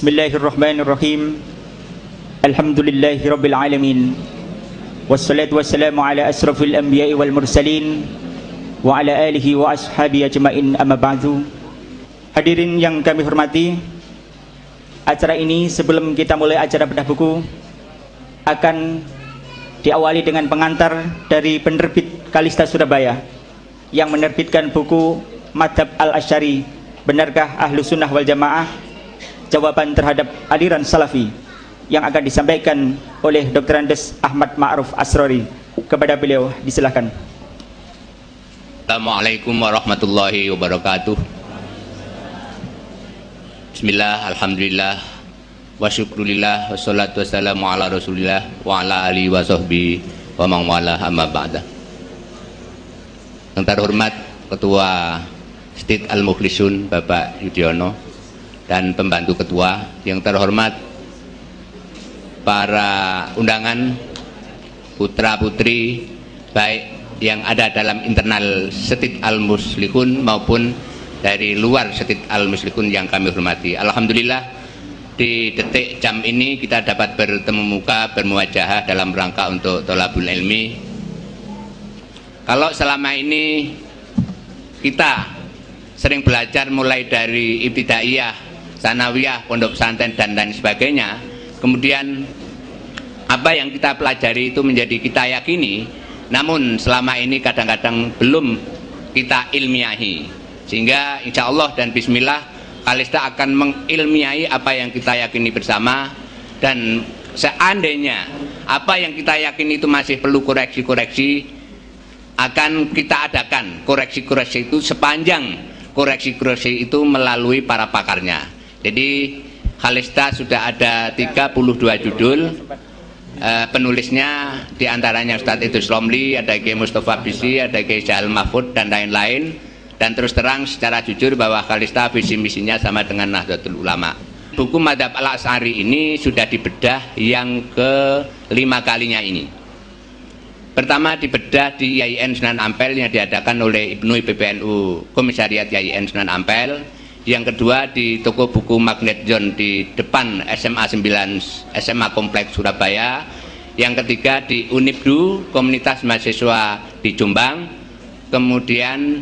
Bismillahirrahmanirrahim. Alhamdulillahirabbil alamin. Wassalatu wassalamu ala asrafil anbiya'i wal mursalin wa ala alihi wa ashabihi ajmain, amma ba'du. Hadirin yang kami hormati, acara ini sebelum kita mulai acara bedah buku akan diawali dengan pengantar dari penerbit Kalista Surabaya yang menerbitkan buku Madhab Al-Asy'ari, Benarkah Ahlu Sunnah wal Jamaah? Jawaban terhadap aliran Salafi, yang akan disampaikan oleh Dr. Andes Ahmad Ma'ruf Asrori. Kepada beliau disilahkan. Assalamualaikum warahmatullahi wabarakatuh. Bismillah, alhamdulillah, wa syukrulillah, wassalatu wassalamu ala rasulillah wa ala alihi wa sahbihi wa man wala, amma ba'da. Yang terhormat Ketua Stid Al-Mukhlisun Bapak Yudhoyono dan pembantu ketua, yang terhormat para undangan, putra-putri baik yang ada dalam internal Stid Al-Muslihun maupun dari luar Stid Al-Muslihun yang kami hormati. Alhamdulillah, di detik jam ini kita dapat bertemu muka, bermuwajahah dalam rangka untuk thalabul ilmi. Kalau selama ini kita sering belajar mulai dari ibtidaiyah, sanawiyah, pondok pesantren dan lain sebagainya, kemudian apa yang kita pelajari itu menjadi kita yakini, namun selama ini kadang-kadang belum kita ilmiahi, sehingga insya Allah dan bismillah Kalista akan mengilmiahi apa yang kita yakini bersama. Dan seandainya apa yang kita yakini itu masih perlu koreksi-koreksi, akan kita adakan koreksi-koreksi itu sepanjang koreksi-koreksi itu melalui para pakarnya. Jadi Kalista sudah ada 32 judul, penulisnya diantaranya Ustadz Idrus Romli, ada Kiai Mustafa Bisi, ada Kiai Jahal Mahfud dan lain-lain. Dan terus terang secara jujur bahwa Kalista visi misinya sama dengan Nahdlatul Ulama. Buku Madhab Al-Asy'ari ini sudah dibedah yang ke-5 kalinya ini. Pertama dibedah di IAIN Sunan Ampel yang diadakan oleh Ibnu PBNU Komisariat IAIN Sunan Ampel. Yang kedua di toko buku Magnet John di depan SMA 9 SMA Kompleks Surabaya. Yang ketiga di Unibdu Komunitas Mahasiswa di Jombang. Kemudian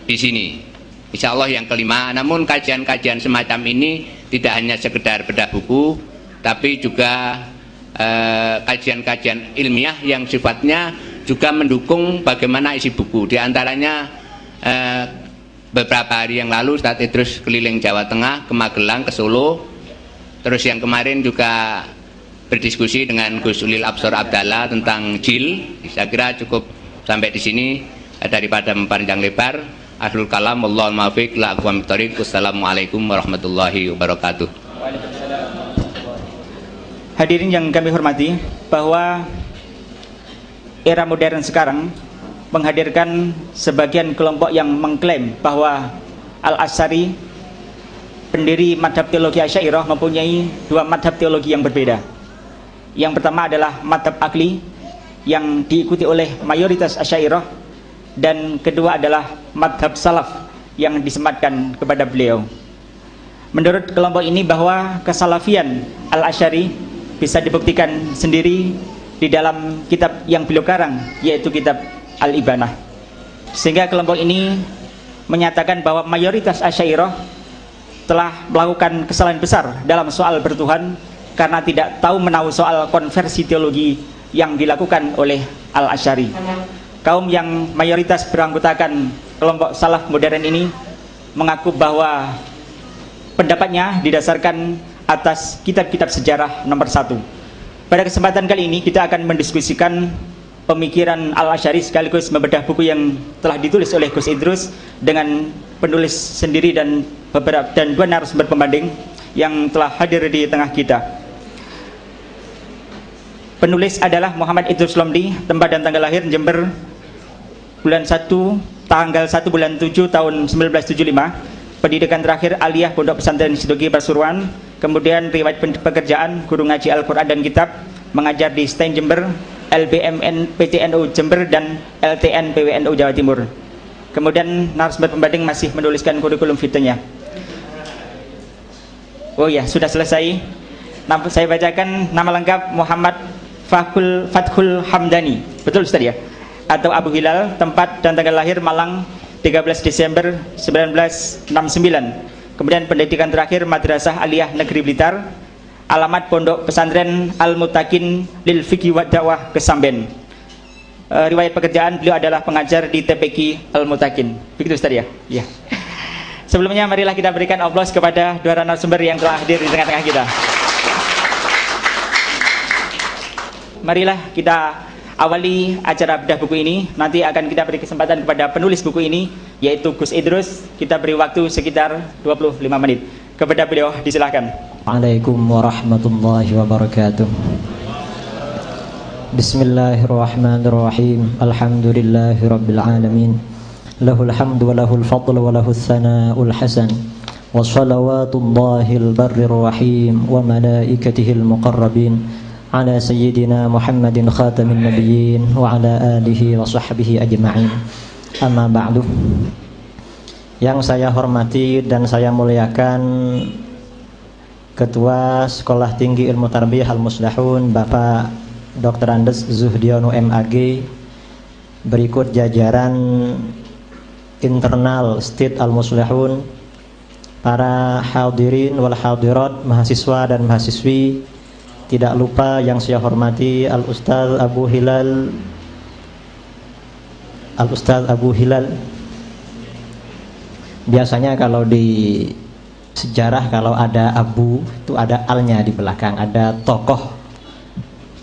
di sini insya Allah yang kelima. Namun kajian-kajian semacam ini tidak hanya sekedar bedah buku, tapi juga kajian-kajian ilmiah yang sifatnya juga mendukung bagaimana isi buku. Di antaranya beberapa hari yang lalu Ustadz Idrus keliling Jawa Tengah, ke Magelang, ke Solo. Terus yang kemarin juga berdiskusi dengan Gus Ulil Absor Abdallah tentang jil. Saya kira cukup sampai di sini daripada mempanjang lebar. Ahlul kalam, wallahul muwaffiq ila aqwamit thoriq. Wassalamualaikum warahmatullahi wabarakatuh. Hadirin yang kami hormati, bahwa era modern sekarang menghadirkan sebagian kelompok yang mengklaim bahwa Al-Asy'ari, pendiri madhab teologi Asy'ariyah, mempunyai dua madhab teologi yang berbeda. Yang pertama adalah madhab akli yang diikuti oleh mayoritas Asy'ariyah, dan kedua adalah madhab salaf yang disematkan kepada beliau. Menurut kelompok ini bahwa kesalafian Al-Asy'ari bisa dibuktikan sendiri di dalam kitab yang beliau karang, yaitu kitab Al-Ibanah. Sehingga kelompok ini menyatakan bahwa mayoritas Asy'ariyah telah melakukan kesalahan besar dalam soal bertuhan karena tidak tahu menahu soal konversi teologi yang dilakukan oleh Al-Asy'ari. Kaum yang mayoritas beranggotakan kelompok salaf modern ini mengaku bahwa pendapatnya didasarkan atas kitab-kitab sejarah nomor 1. Pada kesempatan kali ini kita akan mendiskusikan pemikiran Al-Asy'ari sekaligus membedah buku yang telah ditulis oleh Gus Idrus dengan penulis sendiri dan dua narasumber pembanding yang telah hadir di tengah kita. Penulis adalah Muhammad Idrus Romli, tempat dan tanggal lahir Jember, tanggal 1 bulan 7 tahun 1975. Pendidikan terakhir aliyah Pondok Pesantren Sidogi Pasuruan. Kemudian riwayat pekerjaan guru ngaji Al-Quran dan Kitab, mengajar di STEM Jember, LBMN PTNU Jember dan LTN PWNU Jawa Timur. Kemudian narasumber pembanding masih menuliskan kurikulum vitae-nya. Oh ya, sudah selesai. Saya bacakan nama lengkap Muhammad Fathul Hamdani. Betul Ustaz ya? Atau Abu Hilal, tempat dan tanggal lahir Malang 13 Desember 1969. Kemudian pendidikan terakhir Madrasah Aliyah Negeri Blitar. Alamat Pondok Pesantren Al-Mutakin Lil Fiqhi wa Dakwah Kesamben. Riwayat pekerjaan beliau adalah pengajar di TPQ Al-Mutakin. Begitu Ustaz ya? Ya. Sebelumnya marilah kita berikan aplaus kepada dua narasumber yang telah hadir di tengah-tengah kita. Marilah kita awali acara bedah buku ini. Nanti akan kita beri kesempatan kepada penulis buku ini, yaitu Gus Idrus. Kita beri waktu sekitar 25 menit. Kepada beliau disilahkan. Waalaikumsalam warahmatullahi wabarakatuh. Bismillahirrahmanirrahim. Alhamdulillahi rabbil alamin. Lahul hamdu wa lahul fadlu wa lahul thana'ul hasan. Wa salawatullahil barrir rahim wa malaikatihil muqarrabin ala sayyidina Muhammadin khatamin nabiyyin wa ala alihi wa sahbihi ajma'in. Amma ba'du. Yang saya hormati dan saya muliakan Ketua Sekolah Tinggi Ilmu Tarbiyah Al-Muslihun Bapak Dr. Andes Zuhdiono MAG, berikut jajaran internal Stit Al-Muslihun, para hadirin wal hadirat, mahasiswa dan mahasiswi, tidak lupa yang saya hormati Al-Ustaz Abu Hilal. Biasanya kalau di sejarah kalau ada Abu itu ada alnya di belakang, ada tokoh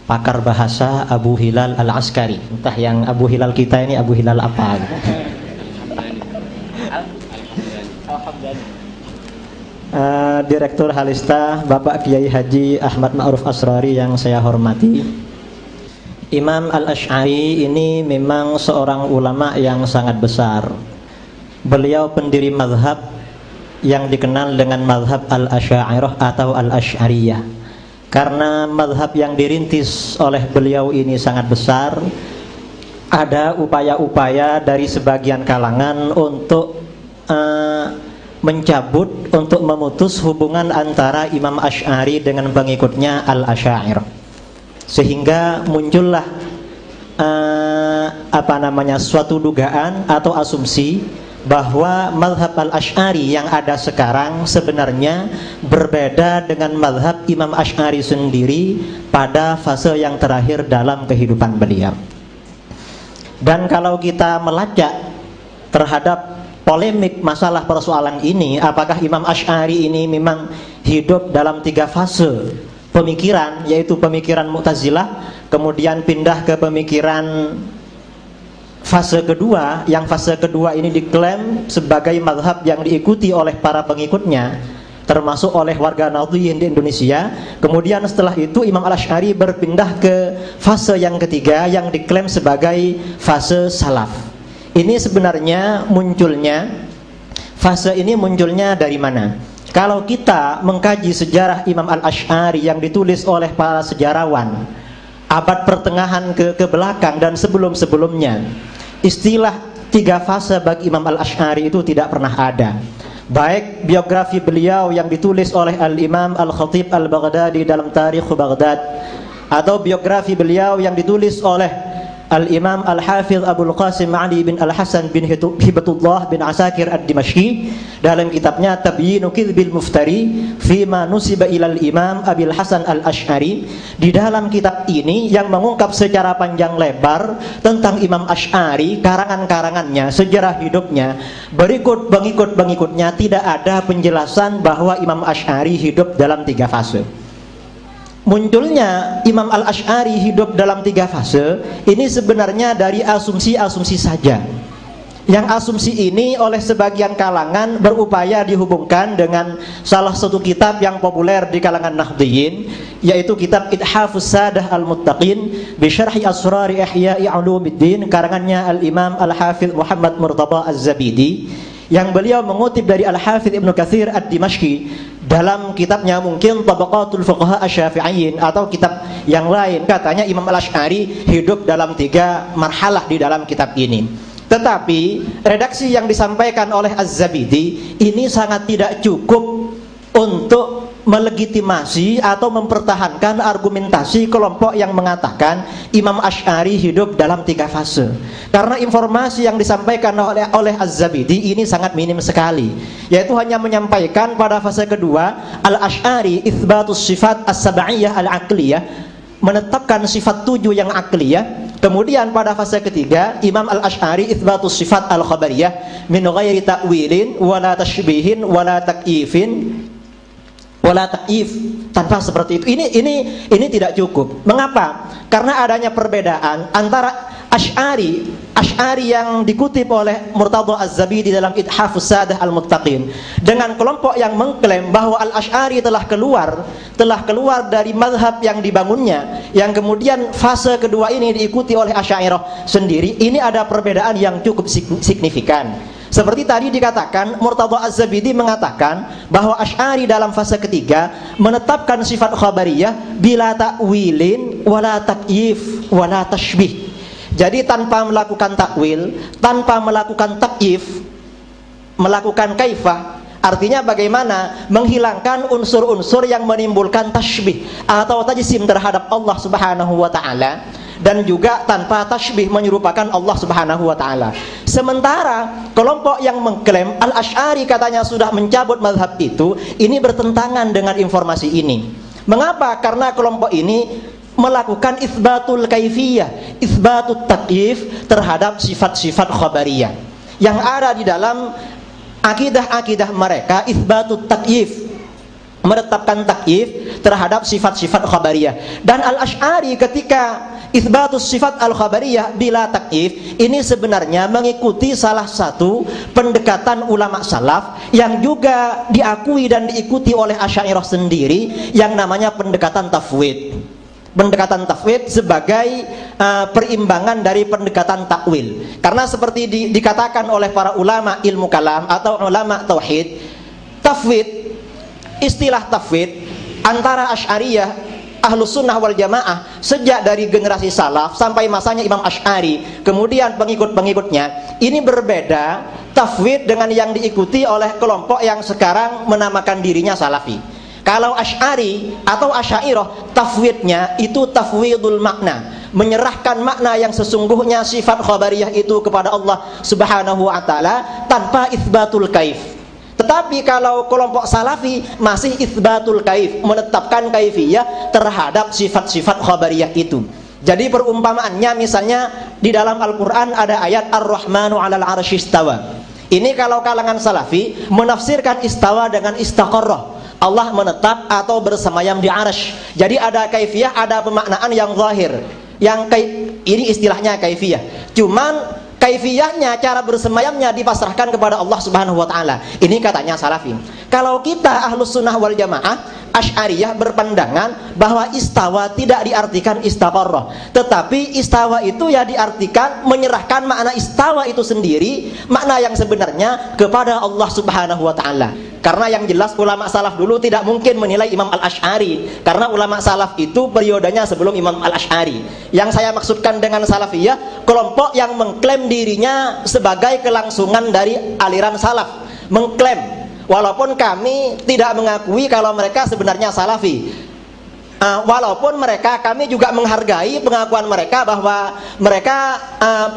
pakar bahasa Abu Hilal Al-Askari. Entah yang Abu Hilal kita ini Abu Hilal apa gitu. Direktur Halista Bapak Kiai Haji Ahmad Ma'ruf Asrari yang saya hormati. Imam Al-Asy'ari ini memang seorang ulama yang sangat besar. Beliau pendiri mazhab yang dikenal dengan mazhab Al-Asy'ariyah atau Al-Asy'ariyah. Karena mazhab yang dirintis oleh beliau ini sangat besar, ada upaya-upaya dari sebagian kalangan untuk mencabut, untuk memutus hubungan antara Imam Asy'ari dengan pengikutnya Al-Asy'ariyah. Sehingga muncullah suatu dugaan atau asumsi bahwa mazhab Al-Asy'ari yang ada sekarang sebenarnya berbeda dengan mazhab Imam Asy'ari sendiri pada fase yang terakhir dalam kehidupan beliau. Dan kalau kita melacak terhadap polemik masalah persoalan ini, apakah Imam Asy'ari ini memang hidup dalam 3 fase pemikiran, yaitu pemikiran Mu'tazilah, kemudian pindah ke pemikiran fase kedua, yang fase kedua ini diklaim sebagai mazhab yang diikuti oleh para pengikutnya, termasuk oleh warga Nahdliyin di Indonesia. Kemudian setelah itu Imam Al-Asy'ari berpindah ke fase yang ketiga yang diklaim sebagai fase salaf. Ini sebenarnya fase ini munculnya dari mana? Kalau kita mengkaji sejarah Imam Al-Asy'ari yang ditulis oleh para sejarawan abad pertengahan ke belakang dan sebelum-sebelumnya, istilah 3 fase bagi Imam Al-Asy'ari itu tidak pernah ada. Baik biografi beliau yang ditulis oleh Al-Imam Al-Khatib Al-Baghdadi dalam Tarikh Baghdad, atau biografi beliau yang ditulis oleh Al-Imam Al-Hafidh Abul Qasim Ali bin Al-Hasan bin Hibatullah bin Asakir Ad-Dimashqi dalam kitabnya Tabyinu Kidhbil Muftari Fima Nusiba ilal Imam Abil Hasan Al-Asy'ari. Di dalam kitab ini yang mengungkap secara panjang lebar tentang Imam Asy'ari, karangan-karangannya, sejarah hidupnya, berikut pengikut-pengikutnya, tidak ada penjelasan bahwa Imam Asy'ari hidup dalam 3 fase. Munculnya Imam Al-Asy'ari hidup dalam 3 fase ini sebenarnya dari asumsi-asumsi saja. Yang asumsi ini oleh sebagian kalangan berupaya dihubungkan dengan salah satu kitab yang populer di kalangan Nahdliyin, yaitu kitab Ithafus Sadah Al-Muttaqin bi Syarhi Asrari Ihya'i Ulumuddin, karangannya Al-Imam Al-Hafidh Muhammad Murtada Az-Zabidi, yang beliau mengutip dari Al-Hafidh Ibnu Katsir Ad-Dimashqi dalam kitabnya mungkin Tabaqatul Fuqaha Asy-Syafi'iyyin atau kitab yang lain. Katanya Imam Al-Asy'ari hidup dalam 3 marhalah di dalam kitab ini. Tetapi redaksi yang disampaikan oleh Az-Zabidi ini sangat tidak cukup untuk melegitimasi atau mempertahankan argumentasi kelompok yang mengatakan Imam Asy'ari hidup dalam 3 fase. Karena informasi yang disampaikan oleh Az-Zabidi ini sangat minim sekali, yaitu hanya menyampaikan pada fase kedua Al-Asy'ari itsbatus sifat as-sab'iyah al-aqliyah, menetapkan sifat 7 yang akliyah. Kemudian pada fase ketiga Imam Al-Asy'ari itsbatus sifat al-khabariyah min ghairi ta'wilin wala tashbihin wala takyifin wala ta'if, tanpa seperti itu. Ini tidak cukup. Mengapa? Karena adanya perbedaan antara Asy'ari yang dikutip oleh Murtadha Az-Zabidi dalam Ithafus Sadah Al-Muttaqin dengan kelompok yang mengklaim bahwa Al-Asy'ari telah keluar dari mazhab yang dibangunnya, yang kemudian fase kedua ini diikuti oleh Asy'ariyah sendiri. Ini ada perbedaan yang cukup signifikan. Seperti tadi dikatakan, Murtadha Az-Zabidi mengatakan bahwa Asy'ari dalam fase ketiga menetapkan sifat khabariyah bila ta'wilin wala takyif wala tashbih. Jadi tanpa melakukan takwil, tanpa melakukan takyif, melakukan kaifah, artinya bagaimana menghilangkan unsur-unsur yang menimbulkan tashbih atau tajsim terhadap Allah Subhanahu wa taala, dan juga tanpa tashbih menyerupakan Allah Subhanahu wa taala. Sementara kelompok yang mengklaim Al-Asy'ari katanya sudah mencabut mazhab itu, ini bertentangan dengan informasi ini. Mengapa? Karena kelompok ini melakukan itsbatul kaifiyah, itsbatut takyif terhadap sifat-sifat khabariyah. Yang ada di dalam akidah-akidah mereka itsbatut takyif, menetapkan takyif terhadap sifat-sifat khabariyah. Dan Al-Asy'ari ketika itsbatus sifat al-khabariyah bila takyif, ini sebenarnya mengikuti salah satu pendekatan ulama salaf yang juga diakui dan diikuti oleh Asy'ariyah sendiri, yang namanya pendekatan tafwid. Pendekatan tafwid sebagai perimbangan dari pendekatan takwil. Karena seperti dikatakan oleh para ulama ilmu kalam atau ulama tauhid, tafwid, istilah tafwid antara Asy'ariyah, Ahlus Sunnah wal Jamaah sejak dari generasi salaf sampai masanya Imam Asy'ari, kemudian pengikut-pengikutnya, ini berbeda tafwid dengan yang diikuti oleh kelompok yang sekarang menamakan dirinya Salafi. Kalau Asy'ari atau Asy'ariyah, tafwidnya itu tafwidul makna, menyerahkan makna yang sesungguhnya sifat khabariyah itu kepada Allah Subhanahu wa taala tanpa itsbatul kaif. Tetapi kalau kelompok Salafi masih itsbatul kaif, menetapkan kaifiyah terhadap sifat-sifat khabariyah itu. Jadi perumpamaannya misalnya di dalam Al-Qur'an ada ayat Ar-Rahmanu 'alal 'arsy istawa. Ini kalau kalangan Salafi menafsirkan istawa dengan istaqarrah, Allah menetap atau bersemayam di arsy. Jadi ada kaifiyah, ada pemaknaan yang zahir. Ini istilahnya kaifiyah. Cuman kaifiyahnya, cara bersemayamnya dipasrahkan kepada Allah Subhanahu wa taala. Ini katanya Salafi. Kalau kita Ahlus Sunnah wal Jamaah, Asy'ariyah berpandangan bahwa istawa tidak diartikan istaqarrah, tetapi istawa itu ya diartikan menyerahkan makna istawa itu sendiri, makna yang sebenarnya kepada Allah Subhanahu wa taala. Karena yang jelas ulama salaf dulu tidak mungkin menilai Imam Al-Asy'ari, karena ulama salaf itu periodenya sebelum Imam Al-Asy'ari. Yang saya maksudkan dengan salafiyah, kelompok yang mengklaim dirinya sebagai kelangsungan dari aliran salaf, mengklaim walaupun kami tidak mengakui kalau mereka sebenarnya Salafi. Walaupun kami juga menghargai pengakuan mereka bahwa mereka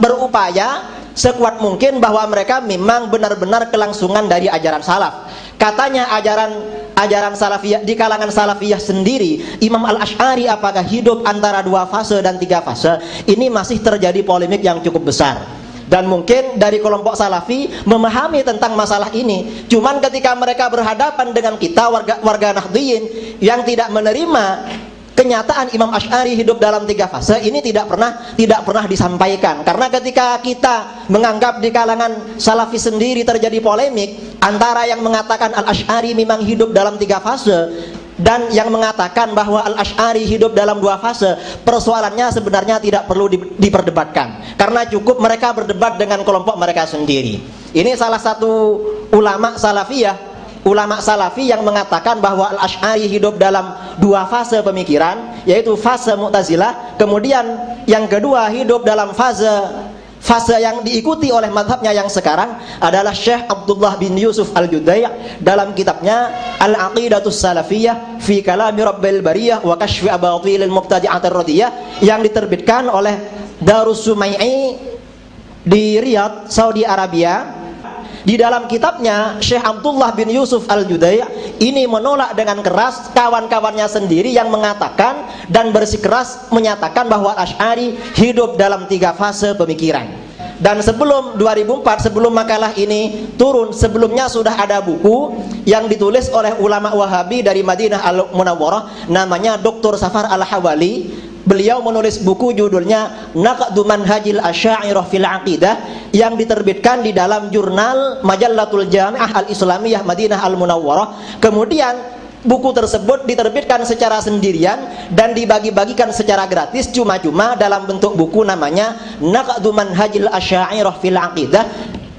berupaya sekuat mungkin bahwa mereka memang benar-benar kelangsungan dari ajaran salaf. Katanya ajaran salafiyah, di kalangan salafiyah sendiri, Imam Al-Asy'ari apakah hidup antara 2 fase dan 3 fase, ini masih terjadi polemik yang cukup besar. Dan mungkin dari kelompok Salafi memahami tentang masalah ini. Cuman ketika mereka berhadapan dengan kita warga Nahdliyin yang tidak menerima kenyataan Imam Asy'ari hidup dalam 3 fase, ini tidak pernah disampaikan. Karena ketika kita menganggap di kalangan Salafi sendiri terjadi polemik antara yang mengatakan Al-Asy'ari memang hidup dalam 3 fase dan yang mengatakan bahwa Al-Asy'ari hidup dalam 2 fase, persoalannya sebenarnya tidak perlu diperdebatkan, karena cukup mereka berdebat dengan kelompok mereka sendiri. Ini salah satu ulama Salafi yang mengatakan bahwa Al-Asy'ari hidup dalam 2 fase pemikiran, yaitu fase Mu'tazilah, kemudian yang kedua hidup dalam fase fase yang diikuti oleh madhabnya yang sekarang adalah Syekh Abdullah bin Yusuf Al-Judai' dalam kitabnya Al-Aqidatus Salafiyah fi Kalami Rabbil Bariyah wa Kashfi Abatilil Mubtadi'atir Radiyah yang diterbitkan oleh Darus Sumai'i di Riyadh, Saudi Arabia. Di dalam kitabnya Syekh Abdullah bin Yusuf Al-Judai' ini menolak dengan keras kawan-kawannya sendiri yang mengatakan dan bersikeras menyatakan bahwa Asy'ari hidup dalam 3 fase pemikiran. Dan sebelum 2004, sebelum makalah ini turun, sebelumnya sudah ada buku yang ditulis oleh ulama Wahabi dari Madinah Al-Munawwarah, namanya Dr. Safar Al-Hawali. Beliau menulis buku judulnya Naqdu Manhajil Asy'ariyah fil Aqidah yang diterbitkan di dalam jurnal Majallatul Jami'ah Al-Islamiyah Madinah Al-Munawwarah. Kemudian buku tersebut diterbitkan secara sendirian dan dibagi-bagikan secara gratis cuma-cuma dalam bentuk buku namanya Naqdu Manhajil Asy'ariyah fil Aqidah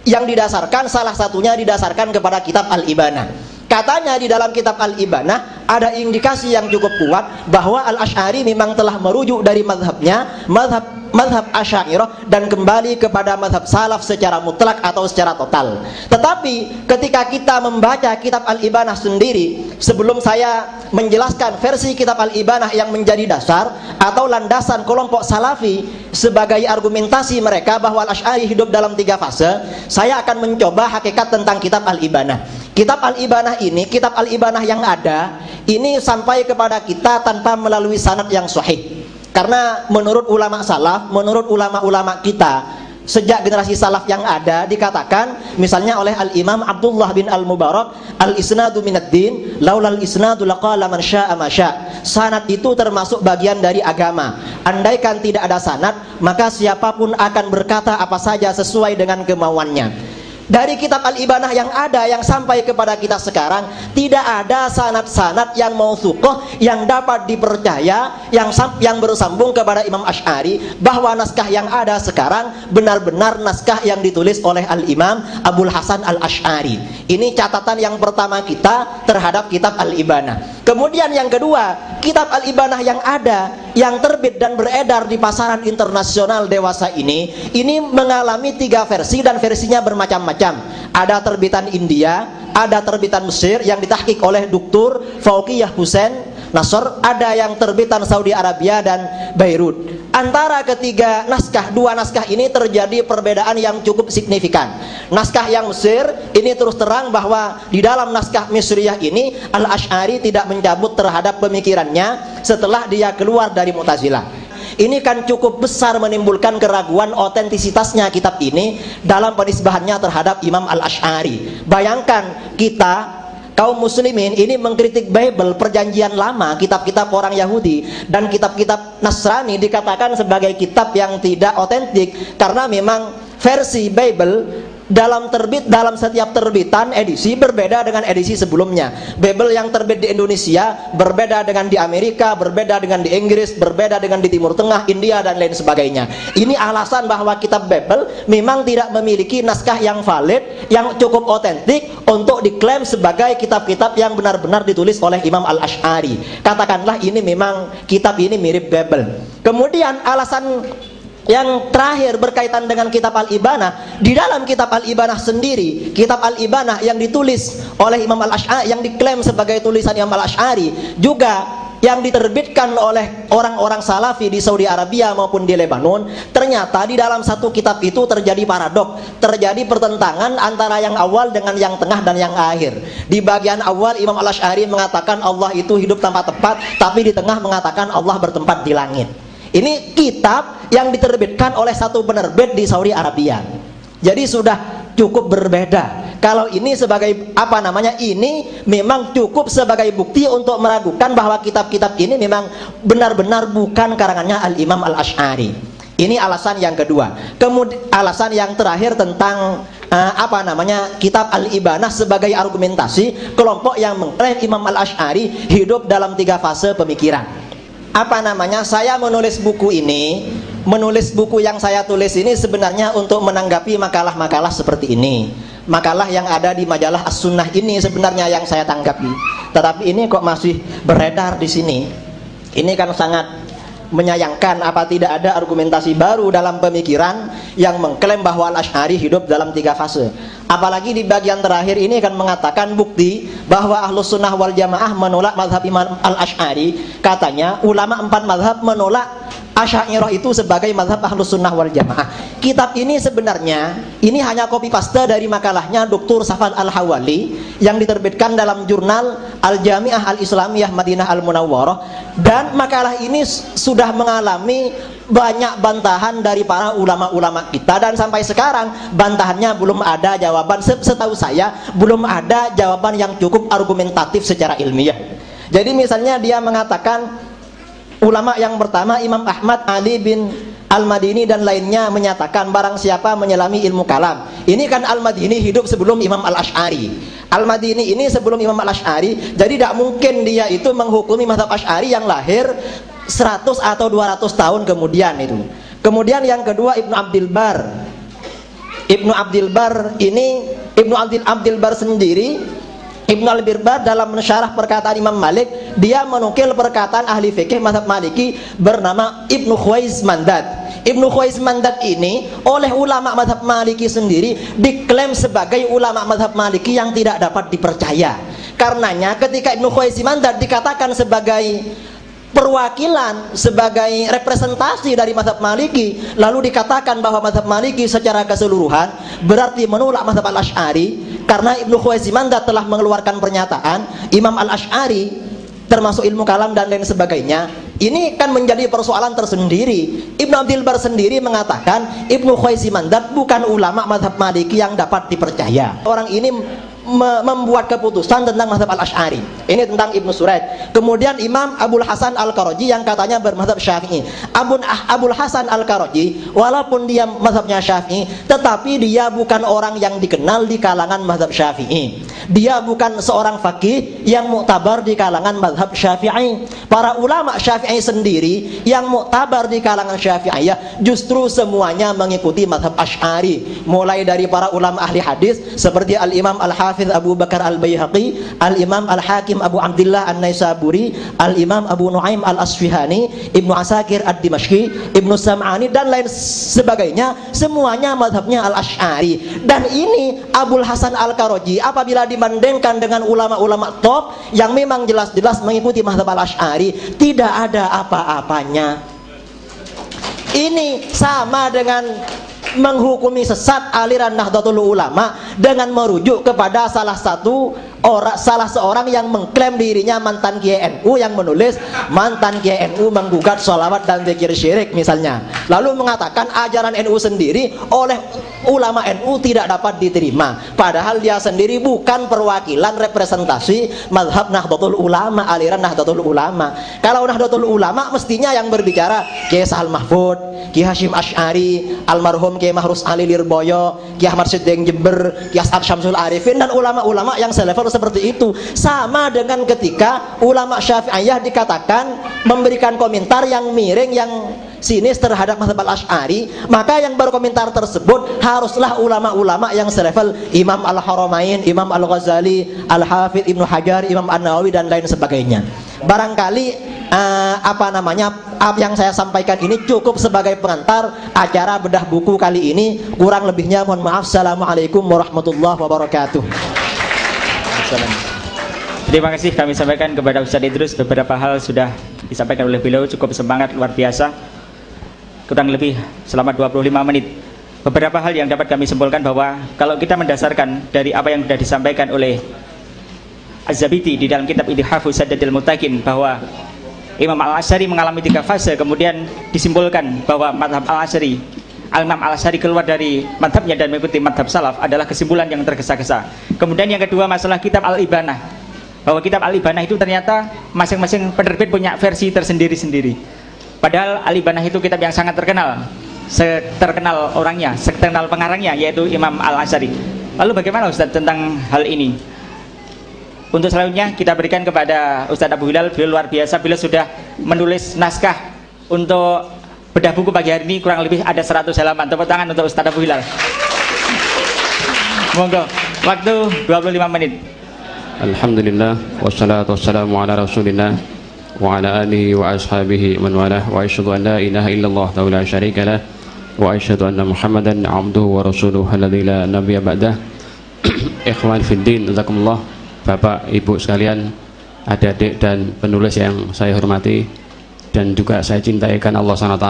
yang didasarkan, salah satunya didasarkan kepada kitab Al-Ibanah. Katanya di dalam kitab Al-Ibanah ada indikasi yang cukup kuat bahwa Al-Asy'ari memang telah merujuk dari mazhabnya, mazhab Asy'ariyah, dan kembali kepada mazhab salaf secara mutlak atau secara total. Tetapi ketika kita membaca kitab Al-Ibanah sendiri, sebelum saya menjelaskan versi kitab Al-Ibanah yang menjadi dasar atau landasan kelompok Salafi sebagai argumentasi mereka bahwa Al-Asy'ari hidup dalam 3 fase, saya akan mencoba hakikat tentang kitab Al-Ibanah. Kitab Al-Ibanah ini, kitab Al-Ibanah yang ada ini sampai kepada kita tanpa melalui sanad yang sahih. Karena menurut ulama salaf, menurut ulama-ulama kita sejak generasi salaf yang ada, dikatakan misalnya oleh Al-Imam Abdullah bin Al-Mubarak, al-isnadu minad din, laulal isnadu laqala man syaa ma syaa. Sanad itu termasuk bagian dari agama. Andaikan tidak ada sanad, maka siapapun akan berkata apa saja sesuai dengan kemauannya. Dari kitab Al-Ibanah yang ada yang sampai kepada kita sekarang, tidak ada sanad-sanad yang mauthuqah yang dapat dipercaya yang bersambung kepada Imam Asy'ari bahwa naskah yang ada sekarang benar-benar naskah yang ditulis oleh Al-Imam Abul Hasan Al-Asy'ari. Ini catatan yang pertama kita terhadap kitab Al-Ibanah. Kemudian yang kedua, kitab Al-Ibanah yang ada, yang terbit dan beredar di pasaran internasional dewasa ini mengalami 3 versi dan versinya bermacam-macam. Ada terbitan India, ada terbitan Mesir yang ditahqiq oleh Dr. Fauqiyah Husain Nasr, ada yang terbitan Saudi Arabia dan Beirut. Antara ketiga naskah, 2 naskah ini terjadi perbedaan yang cukup signifikan. Naskah yang Mesir ini terus terang bahwa di dalam naskah Misriyah ini Al-Asy'ari tidak mencabut terhadap pemikirannya setelah dia keluar dari Mu'tazilah. Ini kan cukup besar menimbulkan keraguan otentisitasnya kitab ini dalam penisbahannya terhadap Imam Al-Asy'ari. Bayangkan kita kaum muslimin ini mengkritik Bible perjanjian lama, kitab-kitab orang Yahudi dan kitab-kitab Nasrani dikatakan sebagai kitab yang tidak otentik karena memang versi Bible dalam setiap terbitan edisi berbeda dengan edisi sebelumnya. Bible yang terbit di Indonesia berbeda dengan di Amerika, berbeda dengan di Inggris, berbeda dengan di Timur Tengah, India dan lain sebagainya. Ini alasan bahwa kitab Bible memang tidak memiliki naskah yang valid, yang cukup otentik untuk diklaim sebagai kitab-kitab yang benar-benar ditulis oleh Imam Al-Asy'ari. Katakanlah ini memang kitab ini mirip Bible. Kemudian alasan yang terakhir berkaitan dengan kitab Al-Ibanah. Di dalam kitab Al-Ibanah sendiri, kitab Al-Ibanah yang ditulis oleh Imam Al-Asy'ari, yang diklaim sebagai tulisan Imam Al-Asy'ari, juga yang diterbitkan oleh orang-orang Salafi di Saudi Arabia maupun di Lebanon, ternyata di dalam satu kitab itu terjadi paradok, terjadi pertentangan antara yang awal dengan yang tengah dan yang akhir. Di bagian awal Imam Al-Asy'ari mengatakan Allah itu hidup tanpa tempat, tapi di tengah mengatakan Allah bertempat di langit. Ini kitab yang diterbitkan oleh satu penerbit di Saudi Arabia. Jadi sudah cukup berbeda. Kalau ini sebagai ini memang cukup sebagai bukti untuk meragukan bahwa kitab-kitab ini memang benar-benar bukan karangannya Al-Imam Al-Asy'ari. Ini alasan yang kedua. Kemudian alasan yang terakhir tentang kitab Al-Ibanah sebagai argumentasi kelompok yang mengklaim Imam Al-Asy'ari hidup dalam 3 fase pemikiran. Saya menulis buku ini, menulis buku yang saya tulis ini sebenarnya untuk menanggapi makalah-makalah seperti ini. Makalah yang ada di majalah As-Sunnah ini sebenarnya yang saya tanggapi. Tetapi ini kok masih beredar di sini. Ini kan sangat menyayangkan apa tidak ada argumentasi baru dalam pemikiran yang mengklaim bahwa Al-Asy'ari hidup dalam 3 fase. Apalagi di bagian terakhir ini akan mengatakan bukti bahwa Ahlus Sunnah wal Jamaah menolak mazhab Imam Al-Asy'ari. Katanya ulama 4 mazhab menolak Asy'ariyah itu sebagai mazhab Ahlus Sunnah wal Jamaah. Kitab ini sebenarnya ini hanya copy paste dari makalahnya Dr. Safad Al-Hawali yang diterbitkan dalam jurnal Al-Jami'ah Al-Islamiyah Madinah Al-Munawwarah, dan makalah ini sudah mengalami banyak bantahan dari para ulama-ulama kita, dan sampai sekarang bantahannya belum ada jawaban. Setahu saya belum ada jawaban yang cukup argumentatif secara ilmiah. Jadi misalnya dia mengatakan, ulama yang pertama Imam Ahmad Ali bin Al-Madini dan lainnya menyatakan barang siapa menyelami ilmu kalam. Ini kan Al-Madini hidup sebelum Imam Al-Asy'ari. Al-Madini ini sebelum Imam Al-Asy'ari, jadi tidak mungkin dia itu menghukumi mazhab Asy'ari yang lahir 100 atau 200 tahun kemudian itu. Kemudian yang kedua Ibnu Abdil Bar. Ibnu Abdil Bar ini, Ibnu Abdil Bar sendiri, Ibnu Al-Birbar dalam mensyarah perkataan Imam Malik, dia menukil perkataan ahli fikih mazhab Maliki bernama Ibnu Khuwais Mandad. Ibnu Khuwais Mandad ini oleh ulama mazhab Maliki sendiri diklaim sebagai ulama mazhab Maliki yang tidak dapat dipercaya. Karenanya ketika Ibnu Khuwais Mandad dikatakan sebagai perwakilan, sebagai representasi dari mazhab Maliki, lalu dikatakan bahwa mazhab Maliki secara keseluruhan berarti menolak mazhab Al-Asy'ari, karena Ibnu Khuwais Mandad telah mengeluarkan pernyataan Imam Al-Asy'ari termasuk ilmu kalam dan lain sebagainya. Ini kan menjadi persoalan tersendiri. Ibnu Abdil Bar sendiri mengatakan Ibnu Khuwais Mandad bukan ulama mazhab Maliki yang dapat dipercaya. Orang ini membuat keputusan tentang mazhab Al-Asy'ari. Ini tentang Ibnu Suraid. Kemudian Imam Abul Hasan Al-Qaraji yang katanya bermazhab Syafi'i. Abul Hasan Al-Qaraji walaupun dia mazhabnya Syafi'i, tetapi dia bukan orang yang dikenal di kalangan mazhab Syafi'i. Dia bukan seorang faqih yang muktabar di kalangan mazhab Syafi'i. Para ulama Syafi'i sendiri yang muktabar di kalangan Syafi'iyah justru semuanya mengikuti mazhab Asy'ari. Mulai dari para ulama ahli hadis seperti Al-Imam Al-Hafiz Abu Bakar Al-Baihaqi, Al-Imam Al-Hakim Abu Abdullah An-Naisaburi, Al-Imam Abu Nuaim Al-Asfihani, Ibnu Asakir Ad-Dimashqi, Ibnu Sam'ani dan lain sebagainya, semuanya mazhabnya Al-Asy'ari. Dan ini Abul Hasan Al-Qaraji apabila dibandingkan dengan ulama-ulama top yang memang jelas-jelas mengikuti mazhab Al-Asy'ari, tidak ada apa-apanya. Ini sama dengan menghukumi sesat aliran Nahdlatul Ulama dengan merujuk kepada salah seorang yang mengklaim dirinya mantan Kiai NU, yang menulis mantan Kiai NU menggugat sholawat dan zikir syirik misalnya, lalu mengatakan ajaran NU sendiri oleh ulama NU tidak dapat diterima, padahal dia sendiri bukan perwakilan representasi mazhab Nahdlatul Ulama, aliran Nahdlatul Ulama. Kalau Nahdlatul Ulama mestinya yang berbicara Kiai Sahal Mahfud, Kiai Hasyim Asy'ari, almarhum Kiai Mahrus Ali Lirboyo, Kiai Ahmad Siddiq Jember, Kiai As'ad Syamsul Arifin dan ulama-ulama yang selevel seperti itu. Sama dengan ketika ulama Syafi'iyah dikatakan memberikan komentar yang miring, yang sinis terhadap mazhab Al-Asy'ari, maka yang berkomentar tersebut haruslah ulama-ulama yang selevel Imam Al-Haramain, Imam Al-Ghazali, Al-Hafidh Ibnu Hajar, Imam An-Nawawi dan lain sebagainya. Barangkali apa yang saya sampaikan ini cukup sebagai pengantar acara bedah buku kali ini. Kurang lebihnya mohon maaf. Assalamualaikum warahmatullahi wabarakatuh. Terima kasih kami sampaikan kepada Ustaz Idrus. Beberapa hal sudah disampaikan oleh beliau, cukup semangat, luar biasa. Kurang lebih selama 25 menit. Beberapa hal yang dapat kami simpulkan bahwa kalau kita mendasarkan dari apa yang sudah disampaikan oleh Az-Zabidi di dalam kitab Idhafus Sadadil Muttaqin bahwa Imam Al-Asy'ari mengalami 3 fase, kemudian disimpulkan bahwa mazhab Al-Asy'ari, Al-Imam Al-Asy'ari keluar dari mazhabnya dan mengikuti mazhab salaf adalah kesimpulan yang tergesa-gesa. Kemudian yang kedua masalah kitab Al-Ibanah, bahwa kitab Al-Ibanah itu ternyata masing-masing penerbit punya versi tersendiri-sendiri. Padahal Al-Ibanah itu kitab yang sangat terkenal, terkenal orangnya, terkenal pengarangnya yaitu Imam Al-Asy'ari. Lalu bagaimana Ustaz tentang hal ini? Untuk selanjutnya kita berikan kepada Ustadz Abu Hilal. Beliau luar biasa, beliau sudah menulis naskah untuk bedah buku pagi hari ini, kurang lebih ada 100 halaman. Tepuk tangan untuk Ustadz Abu Hilal. Monggo, waktu 25 menit. Alhamdulillah, wassalatu wassalamu ala rasulillah وعلى آله وأصحابه من والاه وأشهد أن لا إله إلا الله وحده لا شريك له وأشهد أن محمدا عبده ورسوله الذي لا نبي بعده. Ikhwan fiddin, jazakumullah. Bapak, Ibu sekalian, adik-adik dan penulis yang saya hormati dan juga saya cintai karena Allah SWT.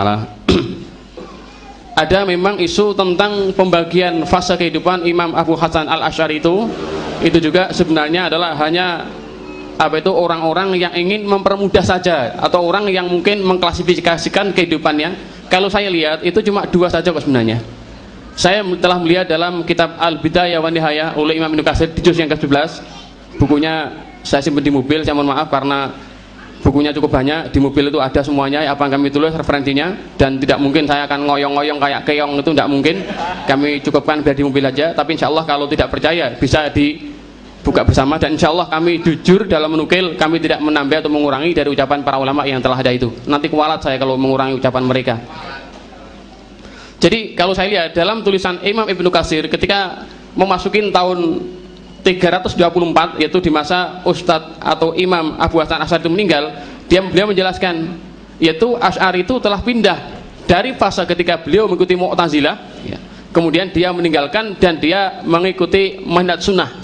Ada memang isu tentang pembagian fase kehidupan Imam Abu Hasan al-Asy'ari itu juga sebenarnya adalah hanya orang-orang yang ingin mempermudah saja, atau orang yang mungkin mengklasifikasikan kehidupannya. Kalau saya lihat itu cuma dua saja kok sebenarnya. Saya telah melihat dalam kitab Al-Bidayah wa Nihayah oleh Imam Ibnu Katsir di juz yang ke-11. Bukunya saya simpan di mobil, saya mohon maaf karena bukunya cukup banyak. Di mobil itu ada semuanya apa yang kami tulis, referensinya, dan tidak mungkin saya akan ngoyong-ngoyong kayak keong, itu tidak mungkin. Kami cukupkan biar di mobil aja, tapi insya Allah kalau tidak percaya bisa dibuka bersama, dan insya Allah kami jujur dalam menukil, kami tidak menambah atau mengurangi dari ucapan para ulama yang telah ada itu. Nanti kualat saya kalau mengurangi ucapan mereka. Jadi kalau saya lihat dalam tulisan Imam Ibnu Katsir ketika memasukin tahun 324, yaitu di masa Ustadz atau Imam Abu Hasan Asy'ari itu meninggal, beliau menjelaskan, yaitu Asy'ari itu telah pindah dari fase ketika beliau mengikuti Mu'tazilah, ya, kemudian dia meninggalkan dan dia mengikuti manhaj sunnah.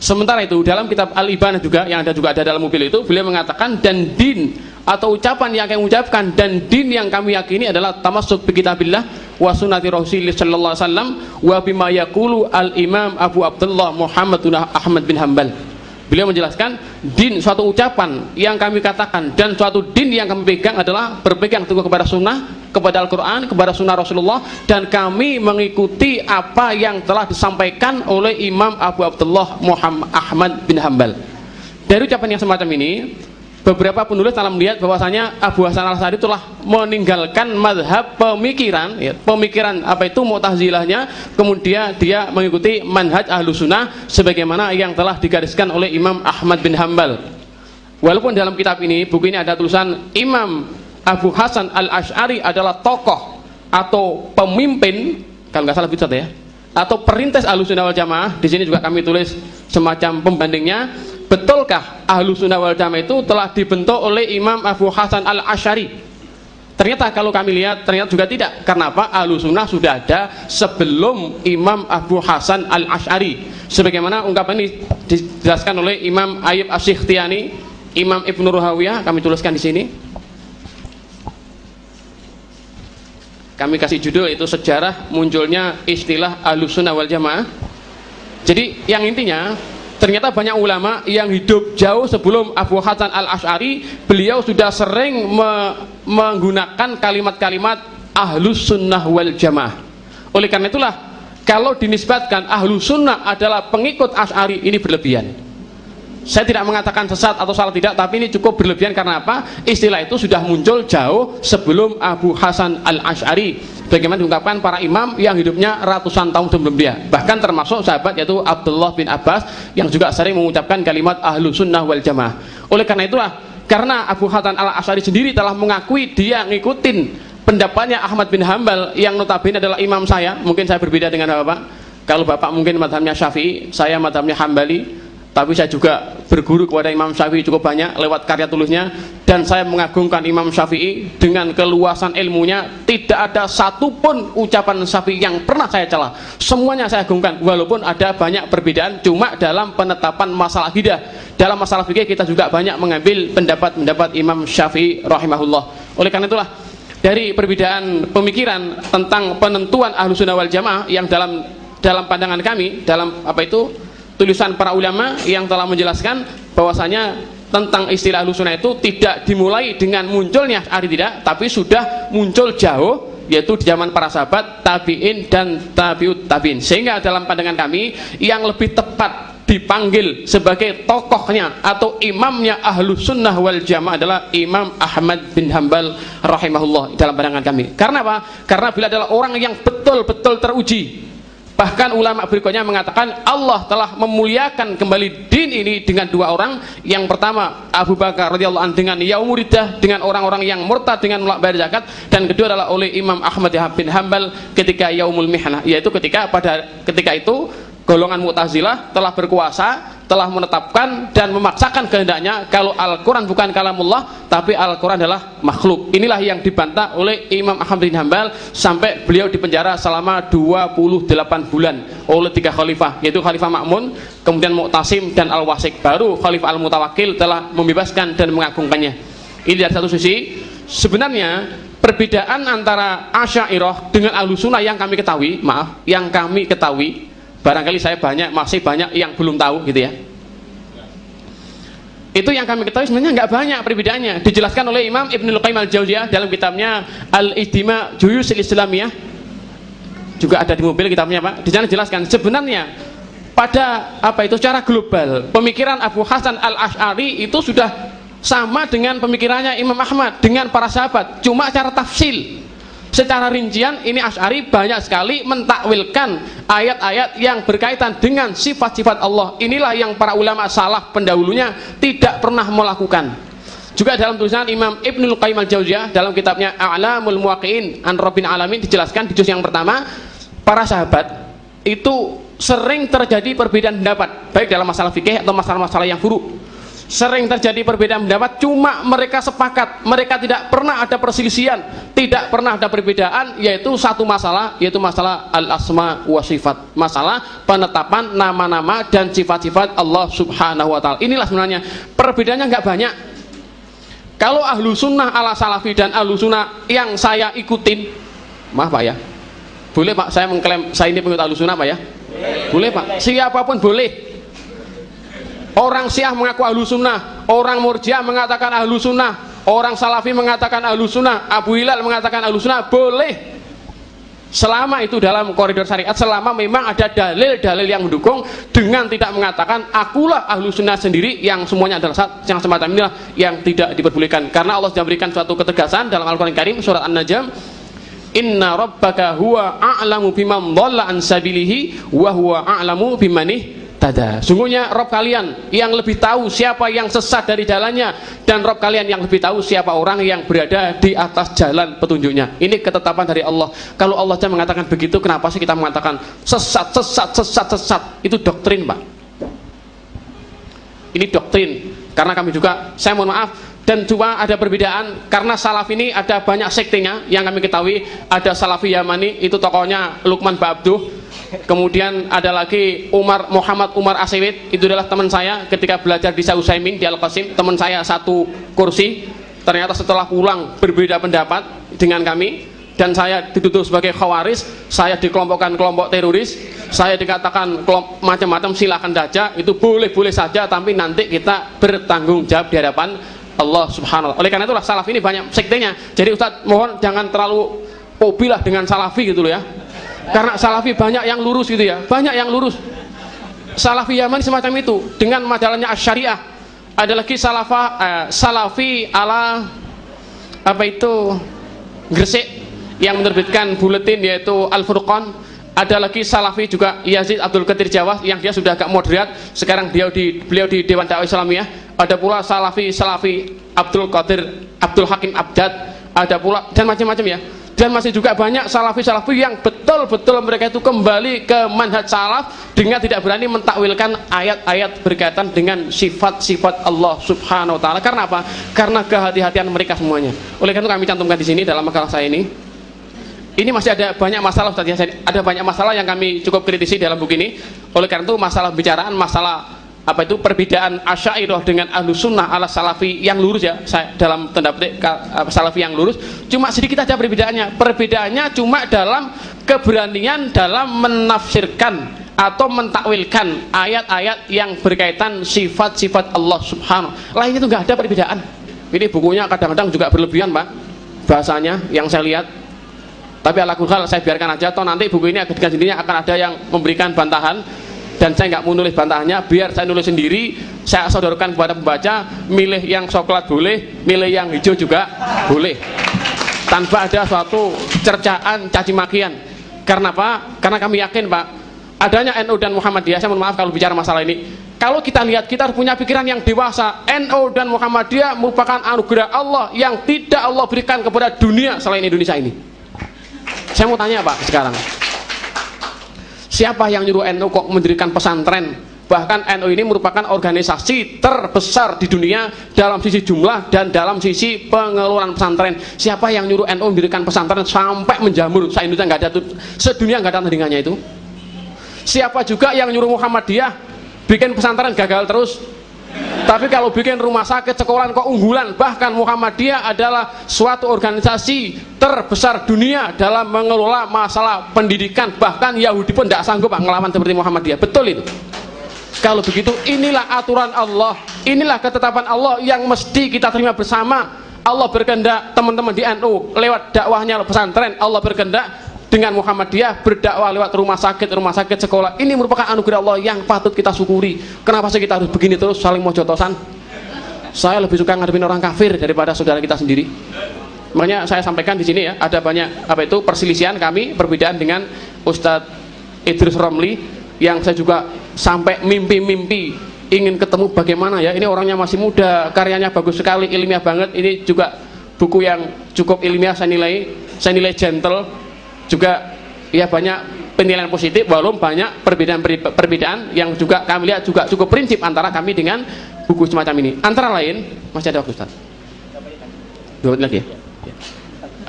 Sementara itu dalam kitab Al-Ibanah juga yang ada dalam mobil itu, beliau mengatakan, dan din atau ucapan yang kami ucapkan dan din yang kami yakini adalah tamassuk bi kitabillah wa sunnati Rasulillah sallallahu alaihi wasallam wa bima yaqulu al-Imam Abu Abdullah Muhammad bin Ahmad bin Hanbal. Beliau menjelaskan, din suatu ucapan yang kami katakan dan suatu din yang kami pegang adalah berpegang teguh kepada sunnah, kepada Al-Quran, kepada sunnah Rasulullah, dan kami mengikuti apa yang telah disampaikan oleh Imam Abu Abdullah Muhammad Ahmad bin Hanbal. Dari ucapan yang semacam ini, beberapa penulis telah melihat bahwasanya Abu Hasan al-Asy'ari telah meninggalkan mazhab pemikiran, ya, pemikiran Mu'tazilahnya, kemudian dia mengikuti manhaj Ahlus Sunnah sebagaimana yang telah digariskan oleh Imam Ahmad bin Hanbal. Walaupun dalam kitab ini, buku ini ada tulisan Imam Abu Hasan al-Asy'ari adalah tokoh atau pemimpin, kalau nggak salah begitu ya, atau perintis Ahlus Sunnah wal Jamaah. Di sini juga kami tulis semacam pembandingnya. Betulkah Ahlus Sunnah wal Jamaah itu telah dibentuk oleh Imam Abu Hasan al-Asy'ari? Ternyata kalau kami lihat, ternyata juga tidak. Karena apa? Ahlus Sunnah sudah ada sebelum Imam Abu Hasan al-Asy'ari. Sebagaimana ungkapan ini dijelaskan oleh Imam Ayyub Asy-Sikhtiyani, Imam Ibnu Ruhawiyah, kami tuliskan di sini. Kami kasih judul itu sejarah munculnya istilah Ahlus Sunnah wal Jamaah. Jadi yang intinya, ternyata banyak ulama yang hidup jauh sebelum Abu Hasan al-Asy'ari, beliau sudah sering menggunakan kalimat-kalimat Ahlus Sunnah wal Jamaah. Oleh karena itulah, kalau dinisbatkan Ahlus Sunnah adalah pengikut Asy'ari, ini berlebihan. Saya tidak mengatakan sesat atau salah tidak, tapi ini cukup berlebihan. Karena apa? Istilah itu sudah muncul jauh sebelum Abu Hasan al-Asy'ari, bagaimana diungkapkan para imam yang hidupnya ratusan tahun sebelum dia, bahkan termasuk sahabat yaitu Abdullah bin Abbas yang juga sering mengucapkan kalimat Ahlus Sunnah wal Jamaah. Oleh karena itulah, karena Abu Hasan al-Asy'ari sendiri telah mengakui dia ngikutin pendapatnya Ahmad bin Hanbal yang notabene adalah imam saya. Mungkin saya berbeda dengan Bapak. Kalau Bapak mungkin madhabnya Syafi'i, saya madhabnya Hambali. Tapi saya juga berguru kepada Imam Syafi'i cukup banyak lewat karya tulisnya, dan saya mengagungkan Imam Syafi'i dengan keluasan ilmunya. Tidak ada satupun ucapan Syafi'i yang pernah saya celah, semuanya saya agungkan, walaupun ada banyak perbedaan cuma dalam penetapan masalah akidah. Dalam masalah fikih kita juga banyak mengambil pendapat-pendapat Imam Syafi'i rahimahullah. Oleh karena itulah, dari perbedaan pemikiran tentang penentuan Ahlus Sunnah wal Jamaah yang dalam pandangan kami, dalam tulisan para ulama yang telah menjelaskan bahwasanya tentang istilah Ahlus Sunnah itu tidak dimulai dengan munculnya Asy'ari, tidak, tapi sudah muncul jauh, yaitu di zaman para sahabat, tabi'in dan tabi'ut tabi'in. Sehingga dalam pandangan kami yang lebih tepat dipanggil sebagai tokohnya atau imamnya Ahlus Sunnah wal Jamaah adalah Imam Ahmad bin Hanbal rahimahullah dalam pandangan kami. Karena apa? Karena beliau adalah orang yang betul-betul teruji. Bahkan ulama berikutnya mengatakan Allah telah memuliakan kembali din ini dengan dua orang. Yang pertama Abu Bakar radhiyallahu anhu dengan yaumul riddah, dengan orang-orang yang murtad dengan menolak bayar zakat, dan kedua adalah oleh Imam Ahmad bin Hanbal ketika yaumul mihnah, yaitu ketika itu golongan Mu'tazilah telah berkuasa, telah menetapkan dan memaksakan kehendaknya kalau Al-Quran bukan kalamullah tapi Al-Quran adalah makhluk. Inilah yang dibantah oleh Imam Ahmad bin Hanbal sampai beliau dipenjara selama 28 bulan oleh 3 khalifah, yaitu Khalifah Ma'mun, kemudian Mu'tasim dan Al-Wasik. Baru Khalifah Al-Mutawakkil telah membebaskan dan mengagungkannya. Ini dari satu sisi. Sebenarnya perbedaan antara Asy'ariyah dengan Ahlussunnah yang kami ketahui, barangkali saya masih banyak yang belum tahu gitu ya. Itu yang kami ketahui sebenarnya nggak banyak perbedaannya. Dijelaskan oleh Imam Ibnul Qayyim al-Jauziyah dalam kitabnya Al-Ijtima' Juyushul Islamiyah. Juga ada di mobil kitabnya Pak. Di sana dijelaskan sebenarnya pada secara global pemikiran Abu Hasan al-Asy'ari itu sudah sama dengan pemikirannya Imam Ahmad dengan para sahabat, cuma cara tafsil. Secara rincian ini Asy'ari banyak sekali mentakwilkan ayat-ayat yang berkaitan dengan sifat-sifat Allah. Inilah yang para ulama salaf pendahulunya tidak pernah melakukan. Juga dalam tulisan Imam Ibnul Qayyim al-Jauziyah dalam kitabnya A'lamul Muwaqqi'in an Rabbil Alamin dijelaskan di juz yang pertama, para sahabat itu sering terjadi perbedaan pendapat baik dalam masalah fikih atau masalah-masalah yang furu'. Sering terjadi perbedaan pendapat, cuma mereka sepakat, mereka tidak pernah ada perselisihan, tidak pernah ada perbedaan, yaitu satu masalah, yaitu masalah al-asma wa sifat, masalah penetapan nama-nama dan sifat-sifat Allah subhanahu wa ta'ala. Inilah sebenarnya perbedaannya nggak banyak. Kalau ahlu sunnah ala salafi dan ahlu sunnah yang saya ikutin, maaf Pak ya, boleh Pak saya mengklaim saya ini pengikut ahlu sunnah Pak ya? Boleh Pak, siapapun boleh. Orang Syiah mengaku ahlu sunnah, orang Murji'ah mengatakan ahlu sunnah, orang Salafi mengatakan ahlu sunnah, Abu Hilal mengatakan ahlu sunnah, boleh. Selama itu dalam koridor syariat, selama memang ada dalil-dalil yang mendukung, dengan tidak mengatakan akulah ahlu sunnah sendiri, yang semuanya adalah yang semacam inilah yang tidak diperbolehkan. Karena Allah sudah berikan suatu ketegasan dalam Al-Quran Karim surat An-Najm, inna rabbaka huwa a'lamu biman dhalla an sabilihi wa huwa a'lamu bimanih tada. Sungguhnya Rob kalian yang lebih tahu siapa yang sesat dari jalannya, dan Rob kalian yang lebih tahu siapa orang yang berada di atas jalan petunjuknya. Ini ketetapan dari Allah. Kalau Allah saja mengatakan begitu, kenapa sih kita mengatakan sesat? Itu doktrin Pak. Ini doktrin. Karena kami juga, saya mohon maaf, dan cuma ada perbedaan karena salaf ini ada banyak sektenya yang kami ketahui. Ada Salafi Yamani, itu tokohnya Lukman Ba'abduh. Kemudian ada lagi Muhammad Umar Asewit, itu adalah teman saya ketika belajar di Syekh Utsaimin di Al-Qasim. Teman saya satu kursi, ternyata setelah pulang berbeda pendapat dengan kami, dan saya dituduh sebagai khawaris, saya dikelompokkan kelompok teroris, saya dikatakan macam-macam. Silakan saja, itu boleh-boleh saja, tapi nanti kita bertanggung jawab di hadapan Allah subhanahu wa ta'ala. Oleh karena itulah salaf ini banyak sektenya. Jadi Ustadz mohon jangan terlalu pobilah dengan salafi gitu loh ya, karena salafi banyak yang lurus gitu ya, banyak yang lurus. Salafi Yaman semacam itu dengan majalahnya Asy-Syariah. Ada lagi salafi ala Gresik yang menerbitkan buletin yaitu Al-Furqan. Ada lagi salafi juga Yazid Abdul Qadir Jawas yang dia sudah agak moderat, sekarang beliau di Dewan Dakwah Islamiyah. Ada pula salafi Abdul Hakim Abdad, ada pula, dan macam-macam ya. Dan masih juga banyak salafi-salafi yang betul-betul mereka itu kembali ke manhaj salaf dengan tidak berani mentakwilkan ayat-ayat berkaitan dengan sifat-sifat Allah subhanahu wa ta'ala. Karena apa? Karena kehati-hatian mereka semuanya. Oleh karena itu kami cantumkan di sini dalam makalah saya ini. Ini masih ada banyak masalah Ustaz ya, ada banyak masalah yang kami cukup kritisi dalam buku ini. Oleh karena itu masalah bicaraan masalah perbedaan Asy'ariyah dengan Ahlussunnah ala Salafi yang lurus ya, saya dalam tanda petik Salafi yang lurus, cuma sedikit aja perbedaannya. Perbedaannya cuma dalam keberanian dalam menafsirkan atau mentakwilkan ayat-ayat yang berkaitan sifat-sifat Allah subhanahu. Lainnya itu nggak ada perbedaan. Ini bukunya kadang-kadang juga berlebihan Pak bahasanya yang saya lihat. Tapi ala kulli hal saya biarkan aja, toh nanti buku ini dengan sendirinya akan ada yang memberikan bantahan, dan saya nggak mau nulis bantahannya, biar saya nulis sendiri, saya sodorkan kepada pembaca. Milih yang coklat boleh, milih yang hijau juga boleh, tanpa ada suatu cercaan caci makian. Karena apa? Karena kami yakin Pak, adanya NU dan Muhammadiyah, saya mohon maaf kalau bicara masalah ini, kalau kita lihat kita harus punya pikiran yang dewasa. NU dan Muhammadiyah merupakan anugerah Allah yang tidak Allah berikan kepada dunia selain Indonesia ini. Saya mau tanya Pak sekarang, Siapa yang nyuruh NU kok mendirikan pesantren? Bahkan NU ini merupakan organisasi terbesar di dunia dalam sisi jumlah dan dalam sisi pengelolaan pesantren. Siapa yang nyuruh NU mendirikan pesantren sampai menjamur se-Indonesia, nggak ada, sedunia nggak ada tandingannya itu? Siapa juga yang nyuruh Muhammadiyah bikin pesantren gagal terus? Tapi kalau bikin rumah sakit, sekolah kok unggulan. Bahkan Muhammadiyah adalah suatu organisasi terbesar dunia dalam mengelola masalah pendidikan. Bahkan Yahudi pun tidak sanggup ngelawan seperti Muhammadiyah. Betul itu. Kalau begitu, inilah aturan Allah, inilah ketetapan Allah yang mesti kita terima bersama. Allah berkehendak teman-teman di NU lewat dakwahnya pesantren, Allah berkehendak dengan Muhammadiyah berdakwah lewat rumah sakit, sekolah. Ini merupakan anugerah Allah yang patut kita syukuri. Kenapa sih kita harus begini terus saling mojotosan? Saya lebih suka ngadepin orang kafir daripada saudara kita sendiri. Makanya saya sampaikan di sini ya, ada banyak perselisihan kami, perbedaan dengan Ustadz Idris Romli, yang saya juga sampai mimpi-mimpi ingin ketemu bagaimana ya. Ini orangnya masih muda, karyanya bagus sekali, ilmiah banget. Ini juga buku yang cukup ilmiah, saya nilai gentle. Juga ya banyak penilaian positif, walaupun banyak perbedaan yang juga kami lihat juga cukup prinsip antara kami dengan buku semacam ini. Antara lain, masih ada waktu Ustaz? 2 menit lagi ya?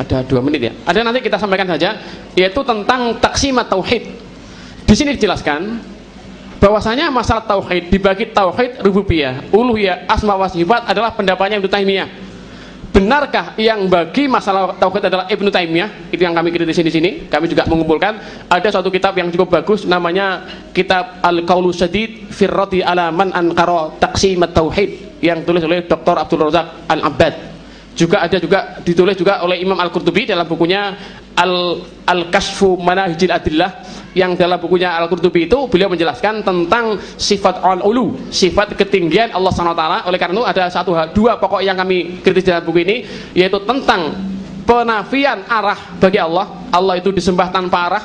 Ada 2 menit ya? Ada, nanti kita sampaikan saja, yaitu tentang taksimat tauhid. Di sini dijelaskan bahwasanya masalah tauhid dibagi tauhid rububiyah, uluhiyah, asma wa sifat adalah pendapatnya Ibnu Taimiyah. Benarkah yang bagi masalah tauhid adalah Ibnu Taimiyah? Itu yang kami kritisi di sini. Kami juga mengumpulkan ada suatu kitab yang cukup bagus, namanya kitab Al-Qaulu Sadid fi Raddi ala man ankara taqsimat tauhid, yang tulis oleh Dr. Abdul Razak Al-Abbad. Juga ada ditulis juga oleh Imam Al-Qurtubi dalam bukunya Al-Kashfu Manahijil Adillah. Yang dalam bukunya Al-Qurtubi itu beliau menjelaskan tentang sifat al-ulu, sifat ketinggian Allah SWT. Oleh karena itu ada dua pokok yang kami kritis dalam buku ini, yaitu tentang penafian arah bagi Allah. Allah itu disembah tanpa arah.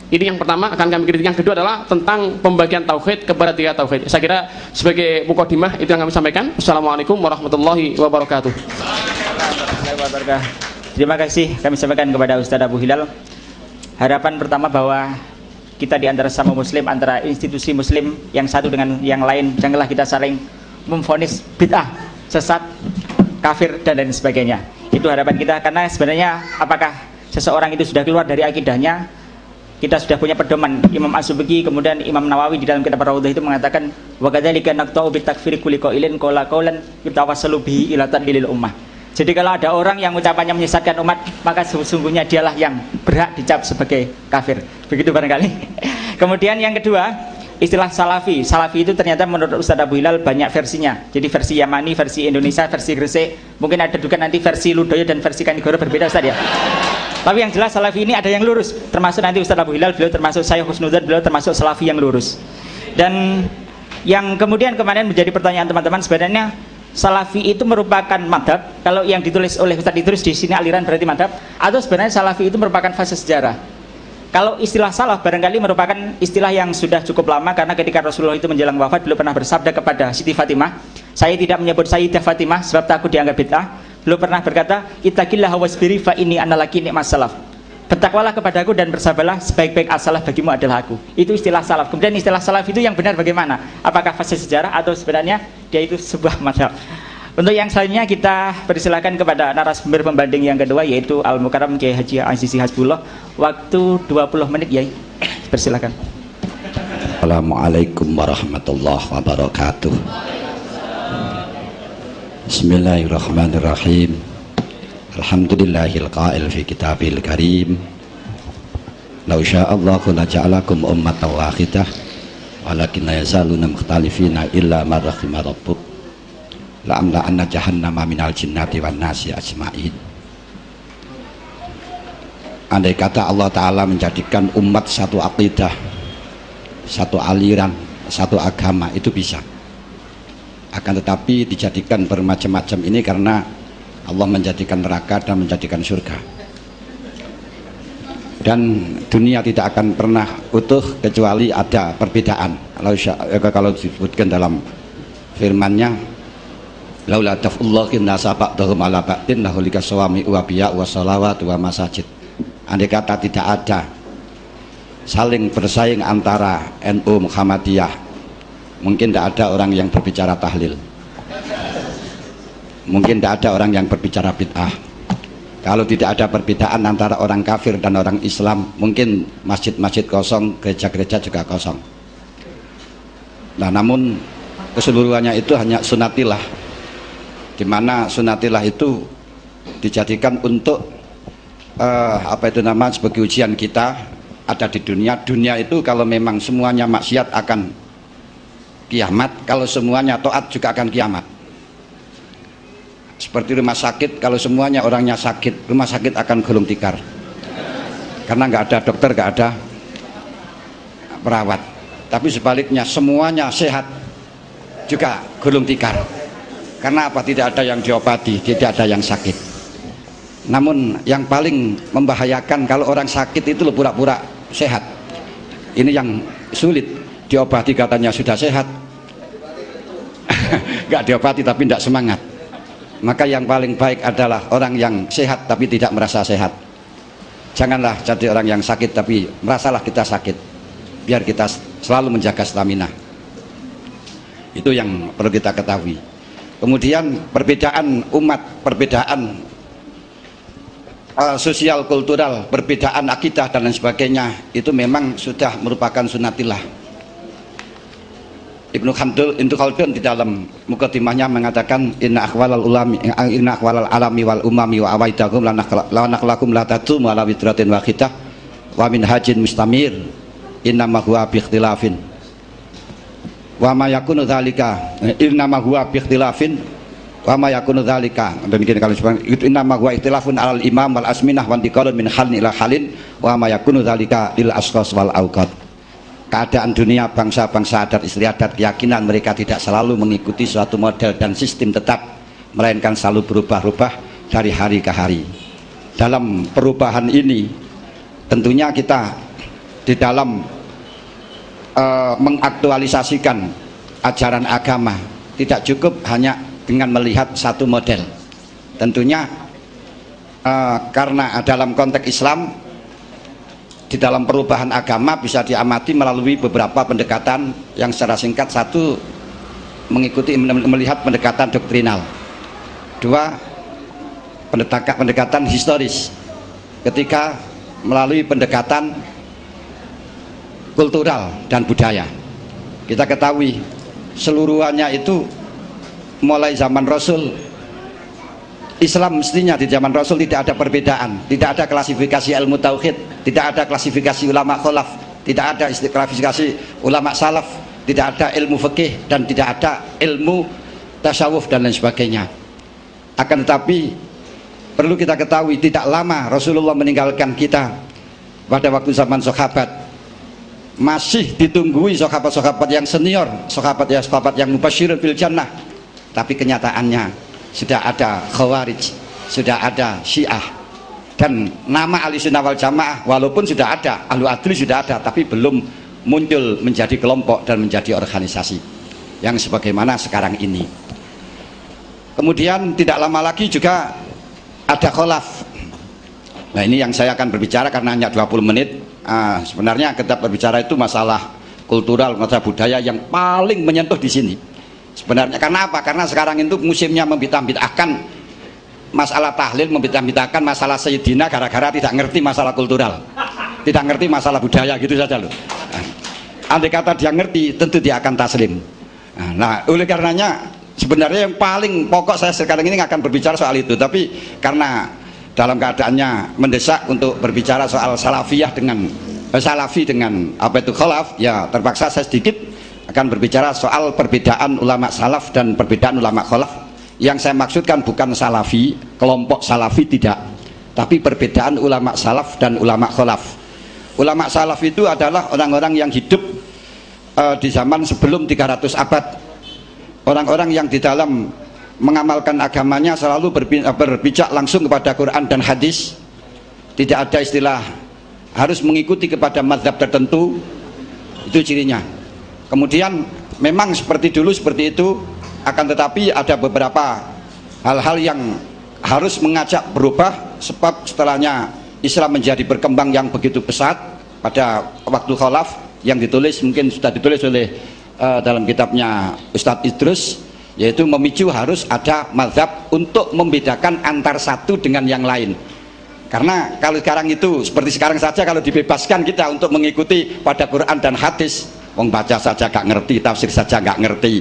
Ini yang pertama akan kami kritik. Yang kedua adalah tentang pembagian tauhid kepada 3 tauhid. Saya kira sebagai mukadimah itu yang kami sampaikan. Assalamualaikum warahmatullahi wabarakatuh. Terima kasih kami sampaikan kepada Ustadz Abu Hilal. Harapan pertama bahwa kita di antara sama muslim, antara institusi muslim yang satu dengan yang lain, janganlah kita saling memvonis bid'ah, sesat, kafir dan lain sebagainya. Itu harapan kita, karena sebenarnya apakah seseorang itu sudah keluar dari akidahnya, kita sudah punya pedoman. Imam As-Subki kemudian Imam Nawawi di dalam kitab Ar-Raudhah itu mengatakan wa kadzalika naqta'u bitakfiri kulli qailin qala qaulan yatawassalu bihi ila tadlilil ummah. Jadi kalau ada orang yang ucapannya menyesatkan umat, maka sesungguhnya dialah yang berhak dicap sebagai kafir. Begitu barangkali. Kemudian yang kedua, istilah salafi. Salafi itu ternyata menurut Ustadz Abu Hilal banyak versinya. Jadi versi Yamani, versi Indonesia, versi Gresik. Mungkin ada juga nanti versi Ludoyo dan versi Kanigoro berbeda Ustadz ya. Tapi yang jelas salafi ini ada yang lurus. Termasuk nanti Ustadz Abu Hilal, beliau termasuk saya Husnudzan, beliau termasuk salafi yang lurus. Dan yang kemudian kemarin menjadi pertanyaan teman-teman, sebenarnya salafi itu merupakan madhab. Kalau yang ditulis oleh Ustadz Idrus di sini aliran berarti madhab, atau sebenarnya salafi itu merupakan fase sejarah. Kalau istilah salaf barangkali merupakan istilah yang sudah cukup lama, karena ketika Rasulullah itu menjelang wafat beliau pernah bersabda kepada Siti Fatimah, saya tidak menyebut Sayyidah Fatimah sebab takut dianggap bid'ah. Beliau pernah berkata, ittaqillah wasbiri fa inni analaki ni'mas salaf. Bertakwalah kepadaku dan bersabarlah, sebaik-baik as-salaf bagimu adalah aku. Itu istilah salaf. Kemudian istilah salaf itu yang benar bagaimana? Apakah fase sejarah atau sebenarnya dia itu sebuah madhab? Untuk yang selanjutnya kita persilakan kepada narasumber pembanding yang kedua, yaitu Al-Mukarram Kiai Haji Azizi Hasbullah. Waktu 20 menit ya. Persilakan. Assalamualaikum warahmatullahi wabarakatuh. Bismillahirrahmanirrahim. Alhamdulillahil qail fi kitabil karim. Law sya'allahu la ja'alakum ummatan wahidah walakin la yazaluna mukhtalifina illa man rahima rabbuk. La amla anna jahannama minal jinnati wan nasi ajma'in. Andai kata Allah Ta'ala menjadikan umat satu akidah, satu aliran, satu agama, itu bisa. Akan tetapi dijadikan bermacam-macam ini karena Allah menjadikan neraka dan menjadikan surga. Dan dunia tidak akan pernah utuh kecuali ada perbedaan. Kalau disebutkan dalam firman-Nya, laula tafullahu nasa ba'dahum ala ba'din lahulika sawami wa biya wa salawat wa masajid. Andai kata tidak ada saling bersaing antara NU Muhammadiyah. Mungkin tidak ada orang yang berbicara tahlil, mungkin tidak ada orang yang berbicara bid'ah. Kalau tidak ada perbedaan antara orang kafir dan orang Islam, mungkin masjid-masjid kosong, gereja-gereja juga kosong. Nah, namun keseluruhannya itu hanya sunatillah, di mana sunatillah itu dijadikan untuk sebagai ujian kita ada di dunia. Dunia itu kalau memang semuanya maksiat akan kiamat, kalau semuanya taat juga akan kiamat. Seperti rumah sakit, kalau semuanya orangnya sakit, rumah sakit akan gulung tikar, karena nggak ada dokter, nggak ada perawat. Tapi sebaliknya semuanya sehat juga gulung tikar, karena apa? Tidak ada yang diobati, tidak ada yang sakit. Namun yang paling membahayakan kalau orang sakit itu pura-pura sehat. Ini yang sulit, diobati katanya sudah sehat, nggak diobati tapi tidak semangat. Maka yang paling baik adalah orang yang sehat tapi tidak merasa sehat. Janganlah jadi orang yang sakit tapi merasalah kita sakit, biar kita selalu menjaga stamina. Itu yang perlu kita ketahui. Kemudian perbedaan umat, perbedaan sosial kultural, perbedaan akidah dan lain sebagainya, itu memang sudah merupakan sunatillah. Ibnu Khaldun di dalam mukadimahnya mengatakan inna akhwalal alami wal umami wa awaidahum la nakhlakum la tatum ala witratin wahidah wa min hajin mustamir inna ma huwa bi ikhtilafin wa ma yakunu dzalika inna ma huwa bi ikhtilafin wa ma yakunu dzalika. Demikian kalau itu inna ma huwa ikhtilafun alal imam wal asminah wa intiqalun min halin ila halin wa ma yakunu dzalika lil asqas wal awqat. Keadaan dunia bangsa-bangsa adat istiadat, keyakinan mereka tidak selalu mengikuti suatu model dan sistem tetap, melainkan selalu berubah-ubah dari hari ke hari. Dalam perubahan ini tentunya kita di dalam mengaktualisasikan ajaran agama tidak cukup hanya dengan melihat satu model. Tentunya karena dalam konteks Islam, di dalam perubahan agama bisa diamati melalui beberapa pendekatan yang secara singkat. Satu, melihat pendekatan doktrinal. Dua, pendekatan historis. Ketiga, melalui pendekatan kultural dan budaya. Kita ketahui seluruhannya itu mulai zaman Rasul, Islam mestinya di zaman Rasul tidak ada perbedaan, tidak ada klasifikasi ilmu tauhid, tidak ada klasifikasi ulama kholaf, tidak ada klasifikasi ulama salaf, tidak ada ilmu fikih, dan tidak ada ilmu tasawuf dan lain sebagainya. Akan tetapi perlu kita ketahui tidak lama Rasulullah meninggalkan kita pada waktu zaman sahabat, masih ditunggui sahabat-sahabat yang senior, sahabat yang mubasyirun bil jannah, tapi kenyataannya sudah ada Khawarij, sudah ada Syiah, dan nama Ahlussunnah wal Jamaah walaupun sudah ada, Ahlu Adli sudah ada, tapi belum muncul menjadi kelompok dan menjadi organisasi yang sebagaimana sekarang ini. Kemudian tidak lama lagi juga ada Kholaf. Nah, ini yang saya akan berbicara karena hanya 20 menit. Sebenarnya kita berbicara itu masalah kultural, masalah budaya yang paling menyentuh di sini. Sebenarnya karena apa? Karena sekarang itu musimnya membid'ah-bid'ahkan masalah tahlil, membid'ah-bid'ahkan masalah Sayyidina gara-gara tidak ngerti masalah kultural, tidak ngerti masalah budaya, gitu saja loh. Andai kata dia ngerti, tentu dia akan taslim. Nah, oleh karenanya sebenarnya yang paling pokok saya sekarang ini akan berbicara soal itu, tapi karena dalam keadaannya mendesak untuk berbicara soal salafiyah dengan salafi dengan apa itu kholaf, ya terpaksa saya sedikit akan berbicara soal perbedaan ulama salaf dan perbedaan ulama kholaf. Yang saya maksudkan bukan salafi, kelompok salafi tidak, tapi perbedaan ulama salaf dan ulama kholaf. Ulama salaf itu adalah orang-orang yang hidup di zaman sebelum 300 abad, orang-orang yang di dalam mengamalkan agamanya selalu berpijak langsung kepada Quran dan hadis, tidak ada istilah harus mengikuti kepada mazhab tertentu, itu cirinya. Kemudian memang seperti dulu seperti itu, akan tetapi ada beberapa hal-hal yang harus mengajak berubah, sebab setelahnya Islam menjadi berkembang yang begitu pesat, pada waktu khalaf yang ditulis, mungkin sudah ditulis oleh dalam kitabnya Ustadz Idrus, yaitu memicu harus ada mazhab untuk membedakan antar satu dengan yang lain. Karena kalau sekarang itu seperti sekarang saja, kalau dibebaskan kita untuk mengikuti pada Quran dan hadis, wong baca saja gak ngerti, tafsir saja gak ngerti.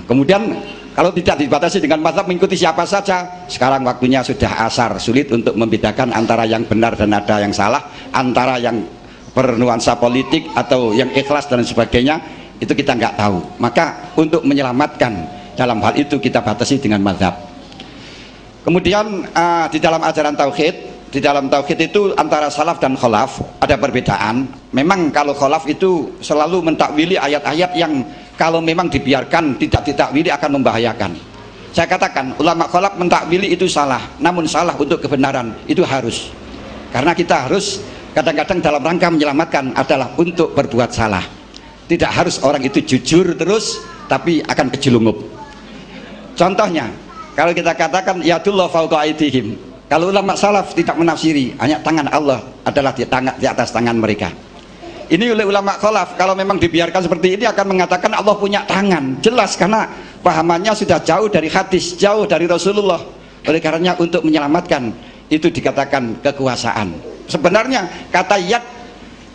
Kemudian kalau tidak dibatasi dengan mazhab mengikuti siapa saja, sekarang waktunya sudah asar, sulit untuk membedakan antara yang benar dan ada yang salah, antara yang bernuansa politik atau yang ikhlas dan sebagainya, itu kita nggak tahu. Maka untuk menyelamatkan dalam hal itu kita batasi dengan mazhab. Kemudian di dalam ajaran tauhid, di dalam tauhid itu antara salaf dan khalaf ada perbedaan. Memang kalau khalaf itu selalu mentakwili ayat-ayat yang kalau memang dibiarkan tidak ditakwili akan membahayakan. Saya katakan ulama khalaf mentakwili itu salah, namun salah untuk kebenaran itu harus. Karena kita harus kadang-kadang dalam rangka menyelamatkan adalah untuk berbuat salah. Tidak harus orang itu jujur terus tapi akan kejelungup. Contohnya kalau kita katakan yadullah fauqa aydihim, kalau ulama salaf tidak menafsiri hanya tangan Allah adalah di atas tangan mereka. Ini oleh ulama khalaf kalau memang dibiarkan seperti ini akan mengatakan Allah punya tangan, jelas karena pahamannya sudah jauh dari hadis, jauh dari Rasulullah. Oleh karenanya untuk menyelamatkan itu dikatakan kekuasaan. Sebenarnya kata yad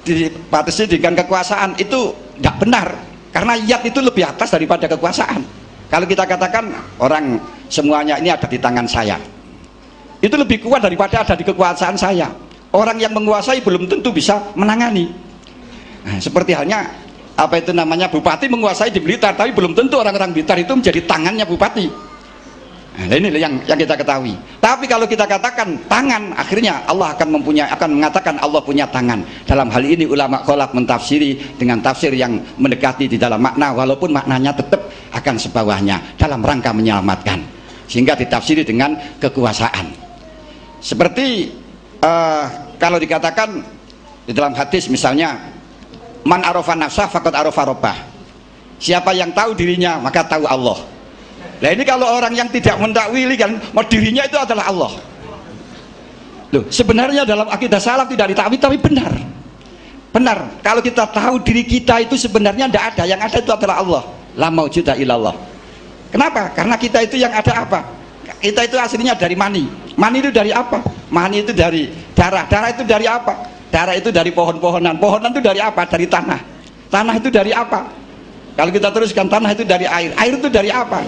dibatasi dengan kekuasaan itu tidak benar, karena yad itu lebih atas daripada kekuasaan. Kalau kita katakan orang semuanya ini ada di tangan saya, itu lebih kuat daripada ada di kekuasaan saya. Orang yang menguasai belum tentu bisa menangani. Nah, seperti halnya apa itu namanya bupati menguasai di Blitar, tapi belum tentu orang-orang Blitar itu menjadi tangannya bupati. Nah, ini yang kita ketahui. Tapi kalau kita katakan tangan, akhirnya Allah akan mengatakan Allah punya tangan. Dalam hal ini ulama khalaf mentafsiri dengan tafsir yang mendekati di dalam makna, walaupun maknanya tetap akan sebawahnya dalam rangka menyelamatkan, sehingga ditafsiri dengan kekuasaan. Seperti kalau dikatakan di dalam hadis misalnya, man arafa nafsah faqad arafa rabbah. Siapa yang tahu dirinya maka tahu Allah. Nah ini kalau orang yang tidak mentakwili kan, dirinya itu adalah Allah. Loh, sebenarnya dalam akidah salaf tidak ditakwil tapi benar. Benar. Kalau kita tahu diri kita itu sebenarnya tidak ada, yang ada itu adalah Allah. La maujuda illallah. Kenapa? Karena kita itu yang ada apa? Kita itu aslinya dari mani. Mani itu dari apa? Mani itu dari darah. Darah itu dari apa? Darah itu dari pohon-pohonan. Pohonan itu dari apa? Dari tanah. Tanah itu dari apa? Kalau kita teruskan, tanah itu dari air. Air itu dari apa?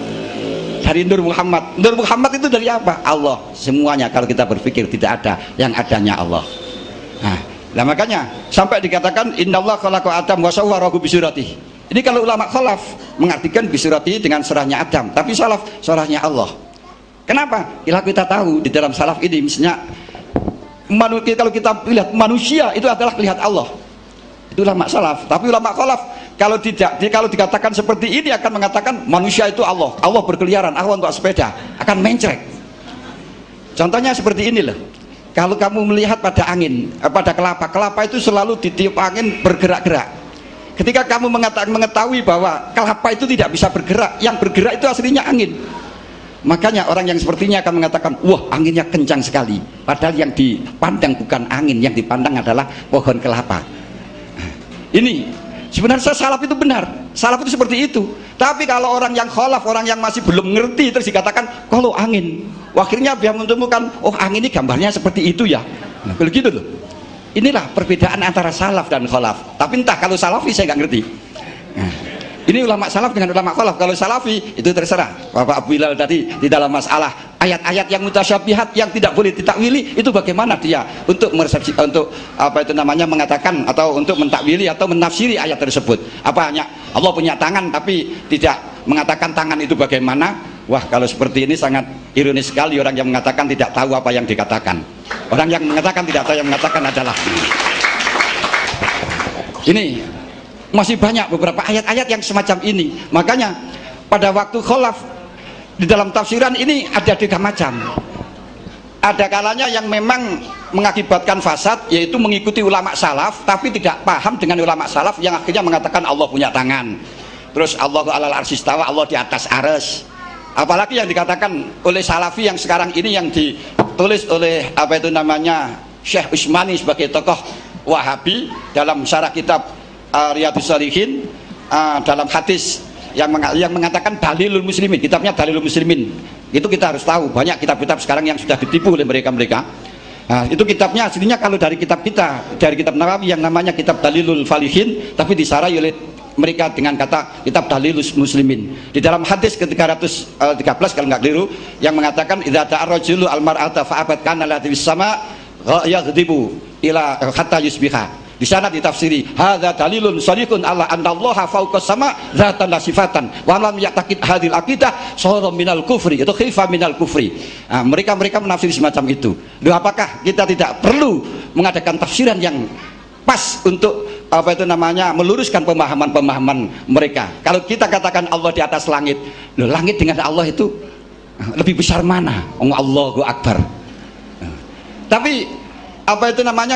Dari Nur Muhammad. Nur Muhammad itu dari apa? Allah. Semuanya kalau kita berpikir tidak ada, yang adanya Allah. Nah makanya sampai dikatakan innallaha khalaqa Adam wa sawwarahu bi suratihi. Ini kalau ulama khalaf mengartikan bi suratihi dengan surahnya Adam, tapi salaf surahnya Allah. Kenapa? Kalau kita tahu di dalam salaf ini misalnya kalau kita lihat manusia itu adalah lihat Allah. Itu ulama salaf. Tapi ulama khalaf kalau dikatakan seperti ini akan mengatakan manusia itu Allah. Allah berkeliaran, Allah untuk sepeda, akan mencrek. Contohnya seperti ini loh. Kalau kamu melihat pada angin, pada kelapa, kelapa itu selalu ditiup angin bergerak-gerak. Ketika kamu mengetahui bahwa kelapa itu tidak bisa bergerak, yang bergerak itu aslinya angin. Makanya orang yang sepertinya akan mengatakan, wah anginnya kencang sekali. Padahal yang dipandang bukan angin, yang dipandang adalah pohon kelapa. Ini sebenarnya salaf itu benar, salaf itu seperti itu. Tapi kalau orang yang khalaf, orang yang masih belum ngerti terus dikatakan kalau angin, akhirnya dia menemukan oh angin ini gambarnya seperti itu ya. Nah, kalau gitu loh. Inilah perbedaan antara salaf dan khalaf. Tapi entah kalau salafi saya nggak ngerti. Nah, ini ulama salaf dengan ulama khalaf. Kalau salafi itu terserah. Bapak Abu Bilal tadi di dalam masalah ayat-ayat yang mutasyabihat yang tidak boleh ditakwili itu bagaimana dia untuk meresepsi, untuk apa itu namanya mengatakan atau untuk mentakwili atau menafsiri ayat tersebut. Apa hanya Allah punya tangan tapi tidak mengatakan tangan itu bagaimana? Wah kalau seperti ini sangat ironis sekali orang yang mengatakan tidak tahu apa yang dikatakan. Orang yang mengatakan tidak tahu yang mengatakan adalah ini. Masih banyak beberapa ayat-ayat yang semacam ini. Makanya pada waktu khalaf di dalam tafsiran ini ada tiga macam. Ada kalanya yang memang mengakibatkan fasad, yaitu mengikuti ulama salaf tapi tidak paham dengan ulama salaf yang akhirnya mengatakan Allah punya tangan. Terus Allah alal arsy istawa, Allah di atas arsy. Apalagi yang dikatakan oleh salafi yang sekarang ini yang ditulis oleh apa itu namanya Syekh Usmani sebagai tokoh Wahabi dalam syarah kitab Riyadhus Shalihin, dalam hadis yang mengatakan Dalilul Muslimin, kitabnya Dalilul Muslimin. Itu kita harus tahu, banyak kitab-kitab sekarang yang sudah ditipu oleh mereka-mereka. Itu kitabnya aslinya kalau dari kitab kita, dari kitab Nawawi yang namanya kitab Dalilul Falihin, tapi disarai oleh mereka dengan kata kitab Dalilus Muslimin. Di dalam hadis ke-313 kalau nggak keliru, yang mengatakan idza ta'arrajulu al-mar'ata fa'abat kana la bis-sama yaghdibu ila hatta yusbiha. Di sana ditafsiri hadza dalilun sharihun ala annallaha fawqas sama dzatan la sifatan wa lam ya'taqid hadhil aqidah sara minal kufri, itu khifa minal kufri. Mereka menafsiri semacam itu. Loh, apakah kita tidak perlu mengadakan tafsiran yang pas untuk meluruskan pemahaman-pemahaman mereka? Kalau kita katakan Allah di atas langit, loh, langit dengan Allah itu lebih besar mana? Allahu Akbar. Tapi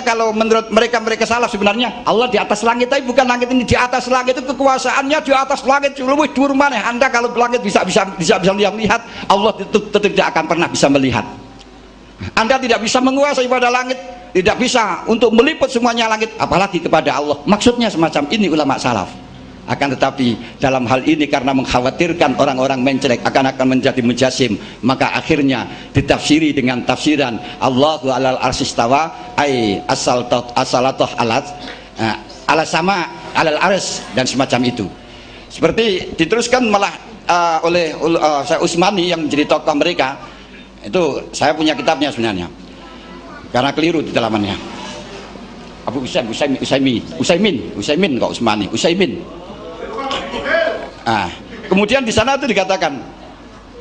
kalau menurut mereka salah sebenarnya. Allah di atas langit, tapi bukan langit ini di atas langit, itu kekuasaannya di atas langit lebih dhuwur maneh. Anda kalau langit bisa melihat, Allah tetap tidak akan pernah bisa melihat. Anda tidak bisa menguasai pada langit, tidak bisa untuk meliput semuanya langit, apalagi kepada Allah. Maksudnya semacam ini ulama salaf. Akan tetapi dalam hal ini karena mengkhawatirkan orang-orang mencelek akan menjadi mujasim, maka akhirnya ditafsiri dengan tafsiran Allahu alal arsistawa ay as-salatu ala sama alal ars dan semacam itu. Seperti diteruskan malah oleh Syekh Utsmani yang menjadi tokoh mereka. Itu saya punya kitabnya sebenarnya, karena keliru di dalamannya. Abu Utsaimin kok Utsmani, Utsaimin. Kemudian di sana itu dikatakan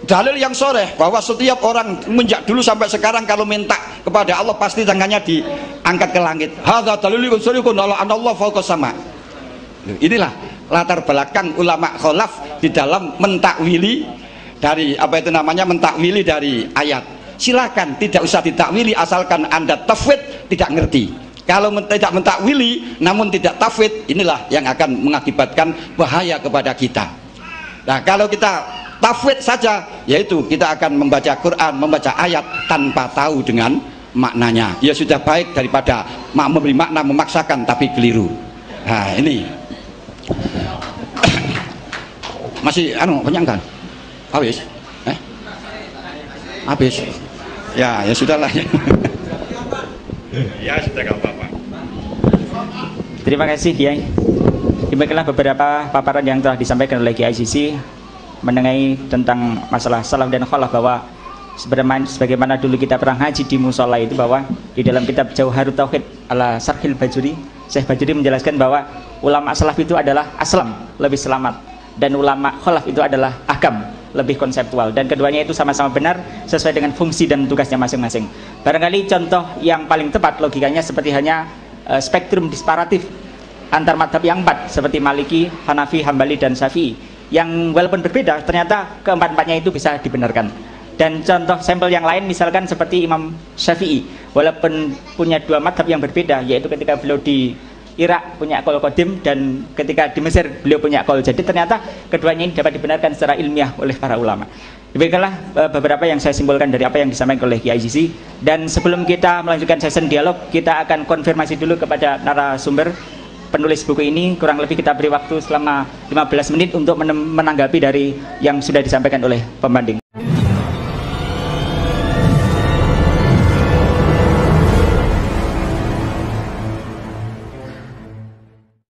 dalil yang soreh bahwa setiap orang menjak dulu sampai sekarang kalau minta kepada Allah pasti tangannya diangkat ke langit. Hadza dalilun sorihun ala anallahu fawqas sama. Inilah latar belakang ulama khalaf di dalam mentakwili dari mentakwili dari ayat. Silakan, tidak usah ditakwili asalkan Anda tafwid tidak ngerti. Kalau tidak mentakwili namun tidak tafwid, inilah yang akan mengakibatkan bahaya kepada kita. Nah, kalau kita tafwid saja, yaitu kita akan membaca Quran, membaca ayat tanpa tahu dengan maknanya, ya sudah baik daripada memberi makna memaksakan tapi keliru. Nah, ini masih penyangkan habis habis ya sudahlah. Ya sudah, gak apa-apa. Terima kasih Kiai. Demikianlah beberapa paparan yang telah disampaikan oleh Kiai Sisi mengenai tentang masalah salaf dan khalaf, bahwa sebagaimana dulu kita pernah ngaji di musola itu, bahwa di dalam kitab Jauharut Tauhid ala Sarhil Bajuri, Syekh Bajuri menjelaskan bahwa ulama salaf itu adalah aslam, lebih selamat, dan ulama khalaf itu adalah ahkam, lebih konseptual, dan keduanya itu sama-sama benar sesuai dengan fungsi dan tugasnya masing-masing. Barangkali contoh yang paling tepat logikanya seperti hanya spektrum disparatif antar madhab yang empat seperti Maliki, Hanafi, Hambali, dan Syafi'i, yang walaupun berbeda ternyata keempat-empatnya itu bisa dibenarkan. Dan contoh sampel yang lain misalkan seperti Imam Syafi'i, walaupun punya dua madhab yang berbeda, yaitu ketika beliau di Irak punya qaul qadim dan ketika di Mesir beliau punya qaul jadid, ternyata keduanya ini dapat dibenarkan secara ilmiah oleh para ulama. Demikianlah beberapa yang saya simpulkan dari apa yang disampaikan oleh Kiai Sisi. Dan sebelum kita melanjutkan sesi dialog, kita akan konfirmasi dulu kepada narasumber penulis buku ini. Kurang lebih kita beri waktu selama 15 menit untuk menanggapi dari yang sudah disampaikan oleh pembanding.